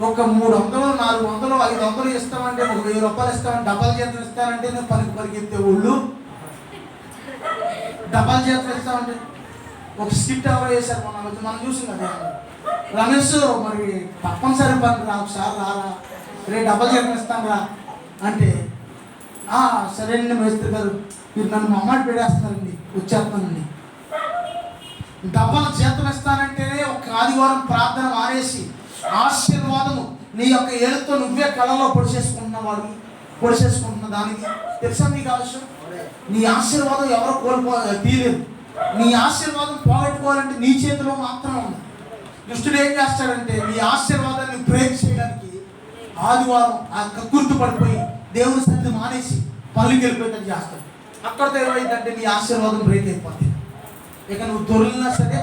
ఒక 300, 400, 500 ఇస్తామంటే, ఒక ₹1000 ఇస్తామంటే, డబల్ చేతులు ఇస్తానంటే నేను పరిగెత్తే ఊళ్ళు. డబల్ చేతులు ఇస్తామంటే ఒక స్కిట్ ఎవరో వేశారు మనం చూసాం కదా, రమేష్ మరి తప్పనిసరి పని రా, ఒకసారి రారా, రేపు డబల్ చేతులు ఇస్తాం రా అంటే, సరే అండి మేస్త్రి గారు, మీరు నన్ను మమ్మల్ని పెడేస్తున్నారండి, వచ్చేస్తానండి. డబల్ చేతులు ఇస్తానంటేనే ఒక ఆదివారం ప్రార్థన మానేసి ఆశీర్వాదము నీ యొక్క ఏడుతో నువ్వే కళలో పొడిచేసుకుంటున్న దానికి తెలుసా నీకు అవసరం? నీ ఆశీర్వాదం ఎవరో తీయలేదు. నీ ఆశీర్వాదం పోగొట్టుకోవాలంటే నీ చేతిలో మాత్రమే ఉంది. దుష్టుడు ఏం చేస్తాడంటే, నీ ఆశీర్వాదాన్ని బ్రేక్ చేయడానికి ఆదివారం కక్కుర్తు పడిపోయి దేవుని సన్నిధి మానేసి పనులకి వెళ్ళిపోయేటట్టు చేస్తాడు. అక్కడితో ఏమైందంటే నీ ఆశీర్వాదం బ్రేక్ అయిపోతుంది. ఇక నువ్వు దొరికినా సరే,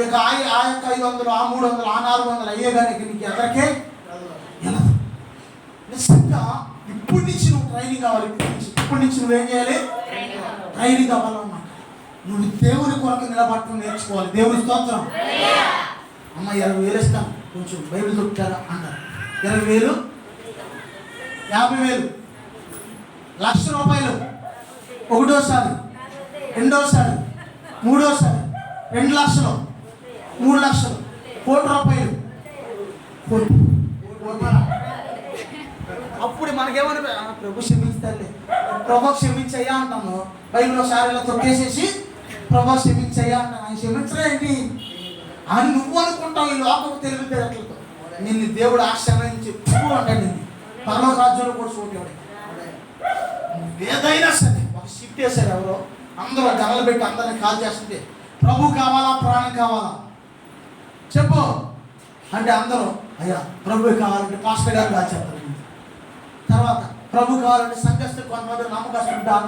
ఇక ఆ యొక్క 500, ఆ 300, ఆ 400 అయ్యే కానీ నీకు ఎదరికే వెళ్ళదు. నిజంగా ఇప్పటి నుంచి నువ్వు ట్రైనింగ్ కావాలి. ఇప్పటి నుంచి నువ్వేం చేయాలి? ట్రైనింగ్ అవ్వాలన్నమాట. నువ్వు దేవుని కొరకు నిలబడటం నేర్చుకోవాలి. దేవుని స్తోత్రం. అమ్మ 20,000 ఇస్తాను, కొంచెం బైబిల్ దొరుకుతారా అంటారు. 20,000, 50,000, ₹1,00,000 ఒకటోసారి, రెండోసారి, మూడోసారి, 2 లక్షలు, 3 లక్షలు, ₹1,00,000. అప్పుడు మనకేమని, ప్రభు క్షమించాలి, ప్రభు క్షమించయ్యా అంటాము. బైబిల్లో సారీలో తొక్కేసేసి ప్రభు క్షమించయ్యా అంటాను. ఆయన క్షమించలేంటి అని నువ్వు అనుకుంటావు. ఈ లోకపు తెలివితేటలతో నిన్ను దేవుడు ఆశ్చర్యించి చెప్తూ ఉంటాడు. నిన్ను పరలోక రాజ్యంలో కూడా చూడేవాడు. ఏదైనా సరే ఒక షిఫ్ట్ చేశారు ఎవరో, అందరూ గనలు పెట్టి అందరిని కాల్ చేస్తుంటే, ప్రభు కావాలా ప్రాణం కావాలా చెప్పు అంటే అందరూ అయ్యా ప్రభు కావాలంటే పాస్టర్ గారు కాల్ చేస్తారు. తర్వాత ప్రభు కావాలంటే సంఘస్థులు కొంతమంది నమ్మకస్తులు కాదు.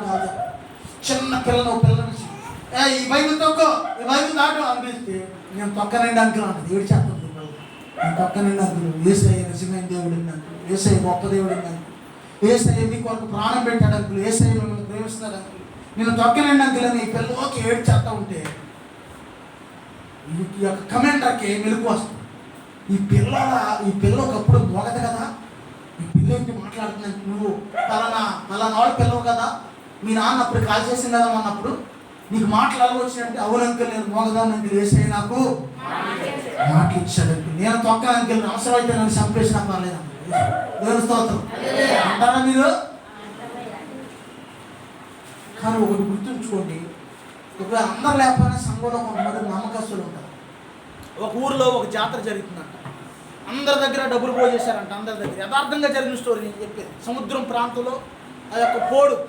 చిన్న పిల్లని ఈ బైబిల్ తొక్కో, ఈ బైబిల్ దాటు అనిపిస్తే, నేను తొక్కనండి అంకులు అంటుంది. ఏడు చేస్తుంది. నేను తొక్కనండి అంకులు, యేసయ్య నిజమైన దేవుడు అంకులు, యేసయ్య గొప్ప దేవుడు అంకులు, యేసయ్య మీ కొరకు ప్రాణం పెట్టాడు అంకులు, యేసయ్య మిమ్మల్ని ప్రేమిస్తున్నాడు అంకులు, నేను తొక్కనండి అంకులు అని ఈ పిల్లలోకి ఏడు చేస్తూ ఉంటే ఈ యొక్క కమెంటర్కి మెలుగు వస్తుంది. ఈ పిల్ల ఒకప్పుడు మోగదు కదా, ఈ పిల్ల ఏంటి మాట్లాడుతున్నాను, నువ్వు పలానాడు పిల్లవు కదా, మీ నాన్న అప్పుడు కాల్ చేసింది కదా అన్నప్పుడు నీకు మాటలు అలా వచ్చినట్టు, అవును అంకుల్ నేను మోగదాన్ని అంకుల్, యేసయ్య నాకు మాటలు ఇచ్చాడు అంకుల్, నేను తొక్కను అంకుల్, అవసరం అయితే నన్ను చంపేసినా పర్లేదు అంకుల్. దేవుని స్తోత్రం అంటారా మీరు? కానీ ఒకటి గుర్తుంచుకోండి, ఒకవేళ అందరు లేకపోయినా సంఘంలో కొంతమంది నమ్మకస్తులు ఉంటారు. ఒక ఊరిలో ఒక జాతర జరుగుతుందంట, అందరి దగ్గర డబ్బులు పోజేశారంట. అందరి దగ్గర యథార్థంగా జరిగిన స్టోరీ నేను చెప్పేది. సముద్రం ప్రాంతంలో ఆ యొక్క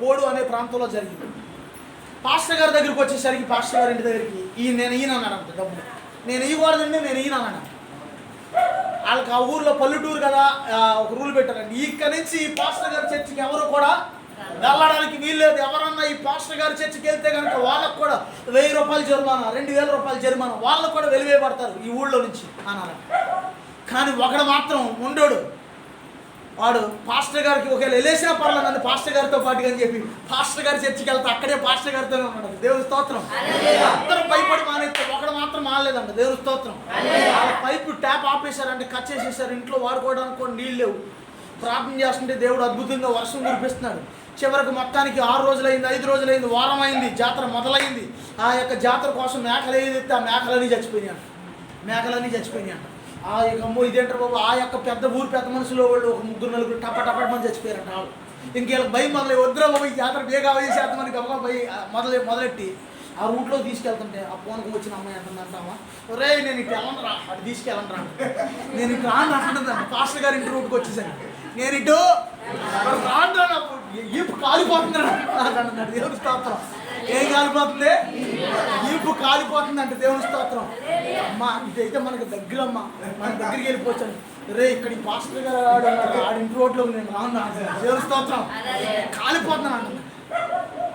పోడు అనే ప్రాంతంలో జరిగింది. పాస్టర్ గారి దగ్గరికి వచ్చేసరికి పాస్టర్ గారి ఇంటి దగ్గరికి నేను ఈయన అన్నాడంట డబ్బులు. నేను ఇవ్వకూడదండి, నేను ఈయన అన్నాడు. వాళ్ళకి ఆ ఊర్లో పల్లెటూరు కదా, ఒక రూల్ పెట్టారండి, ఇక్కడి నుంచి ఈ పాస్టర్ గారి చర్చికి ఎవరు కూడా వెళ్ళడానికి వీల్లేదు. ఎవరన్నా ఈ పాస్టర్ గారి చర్చికి వెళ్తే కనుక వాళ్ళకు కూడా ₹1,000 జరిమానా, ₹2,000 జరిమానా, వాళ్ళకు కూడా వెలివేయబడతారు ఈ ఊళ్ళో నుంచి అన్నారు. కానీ ఒకడు మాత్రం ఉండోడు, వాడు పాస్టర్ గారికి ఒకవేళ వెళ్ళేసినా పర్లేదు నన్ను పాస్టర్ గారితో పాటుగా అని చెప్పి పాస్టర్ గారి చర్చికి వెళ్తే అక్కడే పాస్టర్ గారితోనే ఉన్నాడు. దేవుని స్తోత్రం. అందరూ భయపడి మానేస్తే ఒకడు మాత్రం మానలేదంట. దేవుని స్తోత్రం. పైపు ట్యాప్ ఆపేశారంటే, కట్ చేసేసారు. ఇంట్లో వాడుకోవడానికి కూడా నీళ్ళు లేవు. ప్రార్థన చేస్తుంటే దేవుడు అద్భుతంగా వర్షం కురిపిస్తున్నాడు. చివరికి మొత్తానికి 6 రోజులైంది, 5 రోజులైంది, వారం అయింది, జాతర మొదలైంది. ఆ యొక్క జాతర కోసం మేకలు ఏదైతే ఆ మేకలన్నీ చచ్చిపోయినాయి అంట. ఆ యొక్క అమ్మో ఇదేంటారు బాబు, ఆ యొక్క పెద్ద మనుషులు వాళ్ళు ఒక 3-4 టప మంది చచ్చిపోయారంట. వాళ్ళు ఇంకేళ్ళకి భయం వద్దురా బాబు, ఈ జాతర బేగా వేసేద్దామని గబగా పోయి మొదలెట్టి ఆ రూట్లో తీసుకెళ్తుంటే ఆ ఫోన్కి వచ్చిన అమ్మాయి అంటుందంటామా, ఒరే నేను ఇటు వెళ్ళండి అటు తీసుకెళ్ళండి రా, నేను ఇటు రాను అంటుందంట. పాస్టర్ గారి ఇంటి రూట్కి వచ్చేసాను, నేను ఇటు ఈపు కాలిపోతున్నాడు అంటున్నాడు దేవుని స్తోత్రం. ఏం కాలిపోతుంది? ఈపు కాలిపోతుంది అంటే దేవుని స్తోత్రం. అమ్మా ఇదైతే మనకి దగ్గరమ్మా, మన దగ్గరికి వెళ్ళిపోతాను. రే ఇక్కడ ఈ పాస్టర్ గారు ఆడింటి రోడ్లో నేను రాను దేవుని స్తోత్రం. కాలిపోతున్నాను అంటున్నాడు.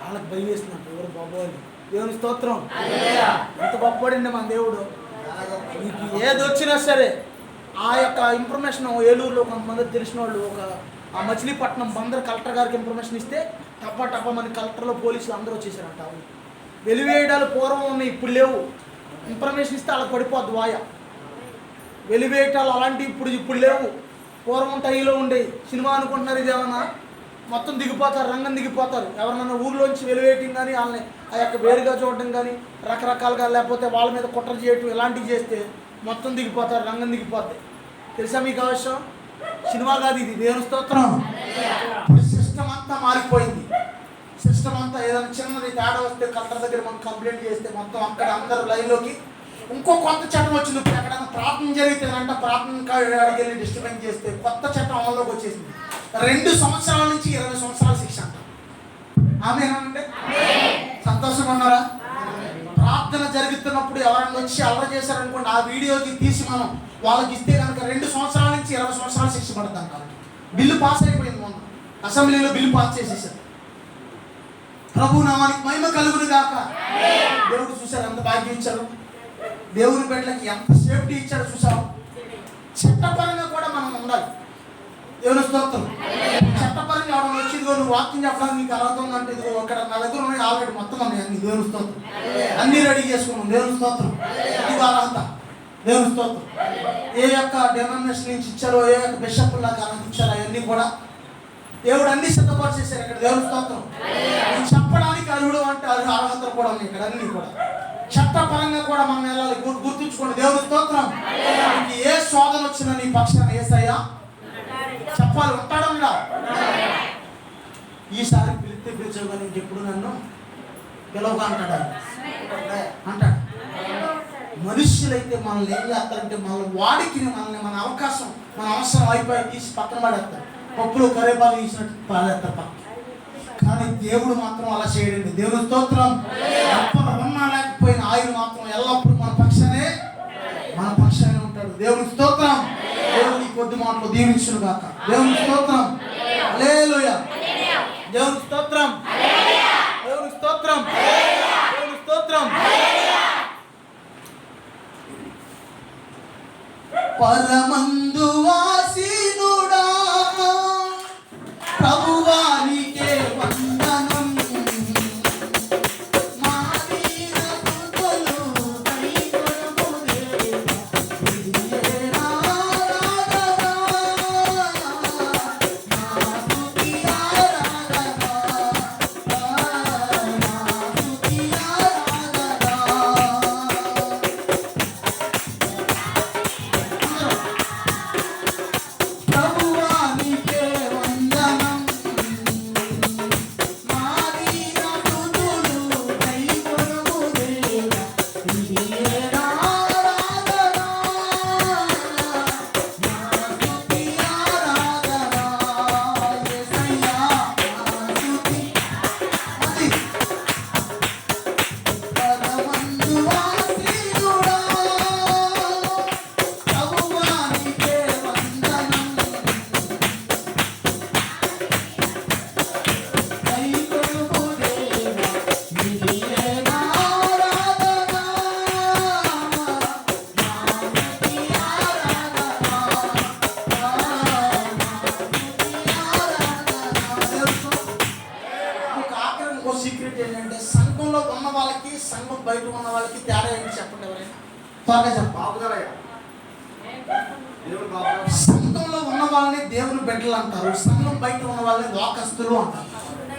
వాళ్ళకి భయం వేస్తున్నాడు ఎవరు బాబోయ్ దేవుని స్తోత్రం. ఎంత గొప్పపడింది మన దేవుడు. నీకు ఏది వచ్చినా సరే ఆ యొక్క ఇన్ఫర్మేషన్ ఏలూరులో కొంతమంది తెలిసిన వాళ్ళు ఆ మచిలీపట్నం బందర్ కలెక్టర్ గారికి ఇన్ఫర్మేషన్ ఇస్తే టప్ప మన కలెక్టర్లో పోలీసులు అందరూ వచ్చేసారంట. వెలివేయడాలు పూర్వం ఉన్నాయి, ఇప్పుడు లేవు. ఇన్ఫర్మేషన్ ఇస్తే వాళ్ళకి పడిపోద్ది వాయ. వెలివేయటాలు అలాంటివి ఇప్పుడు లేవు. పూర్వం టైలో ఉండేవి. సినిమా అనుకుంటున్నారు ఇదేమన్నా, మొత్తం దిగిపోతారు, రంగం దిగిపోతారు. ఎవరినైనా ఊర్లోంచి వెలివేయటం కానీ వాళ్ళని ఆ యొక్క వేరుగా చూడటం కానీ రకరకాలుగా, లేకపోతే వాళ్ళ మీద కుట్ర చేయటం ఇలాంటివి చేస్తే మొత్తం దిగిపోతారు, రంగం దిగిపోతాయి. తెలుసా మీకు అవసరం? సినిమా కాదు ఇది, దేవుని స్తోత్రం. ఇప్పుడు సిస్టమ్ అంతా మారిపోయింది. సిస్టమ్ అంతా ఏదైనా చిన్నది తేడా వస్తే కలెక్టర్ దగ్గర మనం కంప్లైంట్ చేస్తే మొత్తం అక్కడ అందరూ లైన్లోకి ఇంకో కొత్త చట్టం వచ్చింది. ఇప్పుడు ఎక్కడైనా ప్రార్థన జరిగితే అంటే ప్రార్థన వెళ్ళి డిస్టర్బెన్స్ చేస్తే కొత్త చట్టం అమల్లోకి వచ్చేసింది. 2 సంవత్సరాల నుంచి 20 సంవత్సరాల శిక్ష అంట. ఆమె ఏమంటే సంతోషంగా ఉన్నారా? ప్రార్థన జరుగుతున్నప్పుడు ఎవరైనా వచ్చి అల్లరి చేశారనుకోండి, ఆ వీడియోకి తీసి మనం వాళ్ళకి ఇస్తే కనుక 2 సంవత్సరాల నుంచి 20 సంవత్సరాలు శిక్ష పడతాం. కాబట్టి బిల్లు పాస్ అయిపోయింది. మొన్న అసెంబ్లీలో బిల్లు పాస్ చేసేసారు. ప్రభు నామానికి మహిమ కలుగును గాక. దేవుడు చూశారు ఎంత భాగ్యం ఇచ్చారు, దేవుని బిడ్డలకి ఎంత సేఫ్టీ ఇచ్చాడు చూసావు. చట్టపరంగా కూడా మనం ఉండాలి. దేవుని స్తోత్రం. చట్టపరంగా ఎవరైనా వచ్చి ఇదిగో నువ్వు వాక్యం చెప్పడానికి నీకు అర్హత ఉందంటే ఇదిగో అక్కడ నా దగ్గర ఉన్నాయి ఆల్రెడీ మొత్తం ఉన్నాయి అన్ని. దేవుని స్తోత్రం. అన్ని రెడీ చేసుకున్నాం. దేవుని స్తోత్రం. ఇది అర్హత. దేవుని స్తోత్రం. ఏ యొక్క డెనామినేషన్ నుంచి ఇచ్చారో, ఏ యొక్క బిషప్ లాగా అర్హత ఇచ్చారో అవన్నీ కూడా దేవుడు అన్ని సిద్ధపరిచేశారు ఇక్కడ. దేవుని స్తోత్రం. చెప్పడానికి అర్హుడు అంటే అర్హతలు కూడా ఉన్నాయి ఇక్కడ అన్ని కూడా. చట్టపరంగా కూడా మనం వెళ్ళాలి. గుర్తుంచుకోండి. దేవుని స్తోత్రం. ఏ శోధన వచ్చినా నీ పక్షాన యేసయ్యా చెప్పాలి. ఉంటాడా? ఈసారి పిలిచావు కానీ ఇంకెప్పుడు నన్ను పిలవగా అంటాడు. మనుష్యులైతే మనల్ని ఏం చేస్తారంటే మన వాడికి మనల్ని మన అవకాశం మన అవసరం అయిపోయి తీసి పక్కన పడేస్తారు. పప్పులు కరేపాలు తీసినట్టు పాడేస్తారు పక్క. కానీ దేవుడు మాత్రం అలా చేయడండి. దేవుని స్తోత్రం. ఎప్పుడు ఉన్నా లేకపోయినా ఆయన మాత్రం ఎల్లప్పుడూ మన పక్షానే ఉంటాడు. దేవుని స్తోత్రం. దేవుని కొద్ది మాటలు దీవించును గాక. దేవుని స్తోత్రం. హల్లెలూయా. దేవుని స్తోత్రం. దేవుని స్తోత్రం. దేవుని స్తోత్రం. పరమందు వాసీనుడా ప్రభువానికే వందనం. సీక్రెట్ ఏంటంటే సంఘంలో ఉన్న వాళ్ళకి సంఘం బయట ఉన్న వాళ్ళకి తేడా ఏంటి చెప్పండి. ఎవరైనా త్వరగా చెప్పాలి. సంఘంలో ఉన్న వాళ్ళని దేవుని బిడ్డలు అంటారు. సంఘం బయట ఉన్న వాళ్ళని లోకస్తులు అంటారు.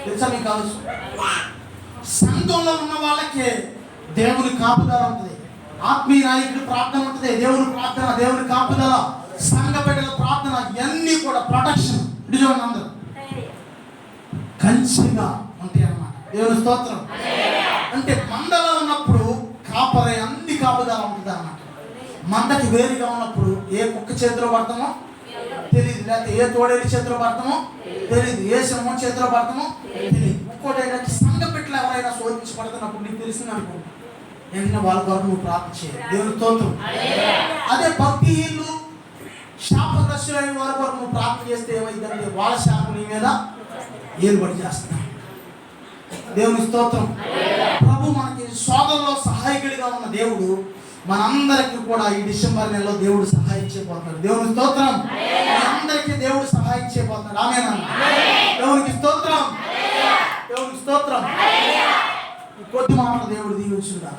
తెలుసా మీకు అవసరం? సంఘంలో ఉన్న వాళ్ళకి దేవుని కాపుదల ఉంటుంది. ఆత్మీయ నాయకుడి ప్రార్థన ఉంటుంది. దేవుని ప్రార్థన, దేవుని కాపుదల, సంఘ బిడ్డల ప్రార్థన ఇవన్నీ కూడా ప్రొటెక్షన్ చూడండి అందరూ కంచిగా ఉంటాయి అన్నమాట. దేవుని స్తోత్రం. అంటే మందలో ఉన్నప్పుడు కాపరే అన్ని కాపుదల ఉంటుంది అన్నమాట. మందకి వేరుగా ఉన్నప్పుడు ఏ కుక్క చేతిలో పడతామో తెలియదు. లేకపోతే ఏ తోడేలి చేతిలో పడతామో తెలియదు, ఏ సింహం చేతిలో పడతామో తెలియదు. ఇంకోటి ఏంటంటే సంఘ బిడ్డలు ఎవరైనా శోధించబడుతున్నప్పుడు నీకు తెలిసింది అనుకో, వెంటనే వాళ్ళ కొరకు నువ్వు ప్రార్థన చేయాలి. దేవుని స్తోత్రం. అదే భక్తిహీనులు శాపగ్రస్తులైన వారి కొరకు నువ్వు ప్రార్థన చేస్తే ఏమైందంటే వాళ్ళ శాపం నీ మీద ఏలుబడి చేస్తున్నాం. దేవుని స్తోత్రం. ప్రభు మనకి శోధనలో సహాయకుడిగా ఉన్న దేవుడు మనందరికీ కూడా ఈ డిసెంబర్ నెలలో దేవుడు సహాయం చేయబోతున్నాడు. దేవుని స్తోత్రం. అందరికీ దేవుడు సహాయం చేయబోతున్నాడు. ఆమేన్. దేవునికి స్తోత్రం. దేవునికి స్తోత్రం. కొద్ది మాటలు దేవుడు దీవించుగా.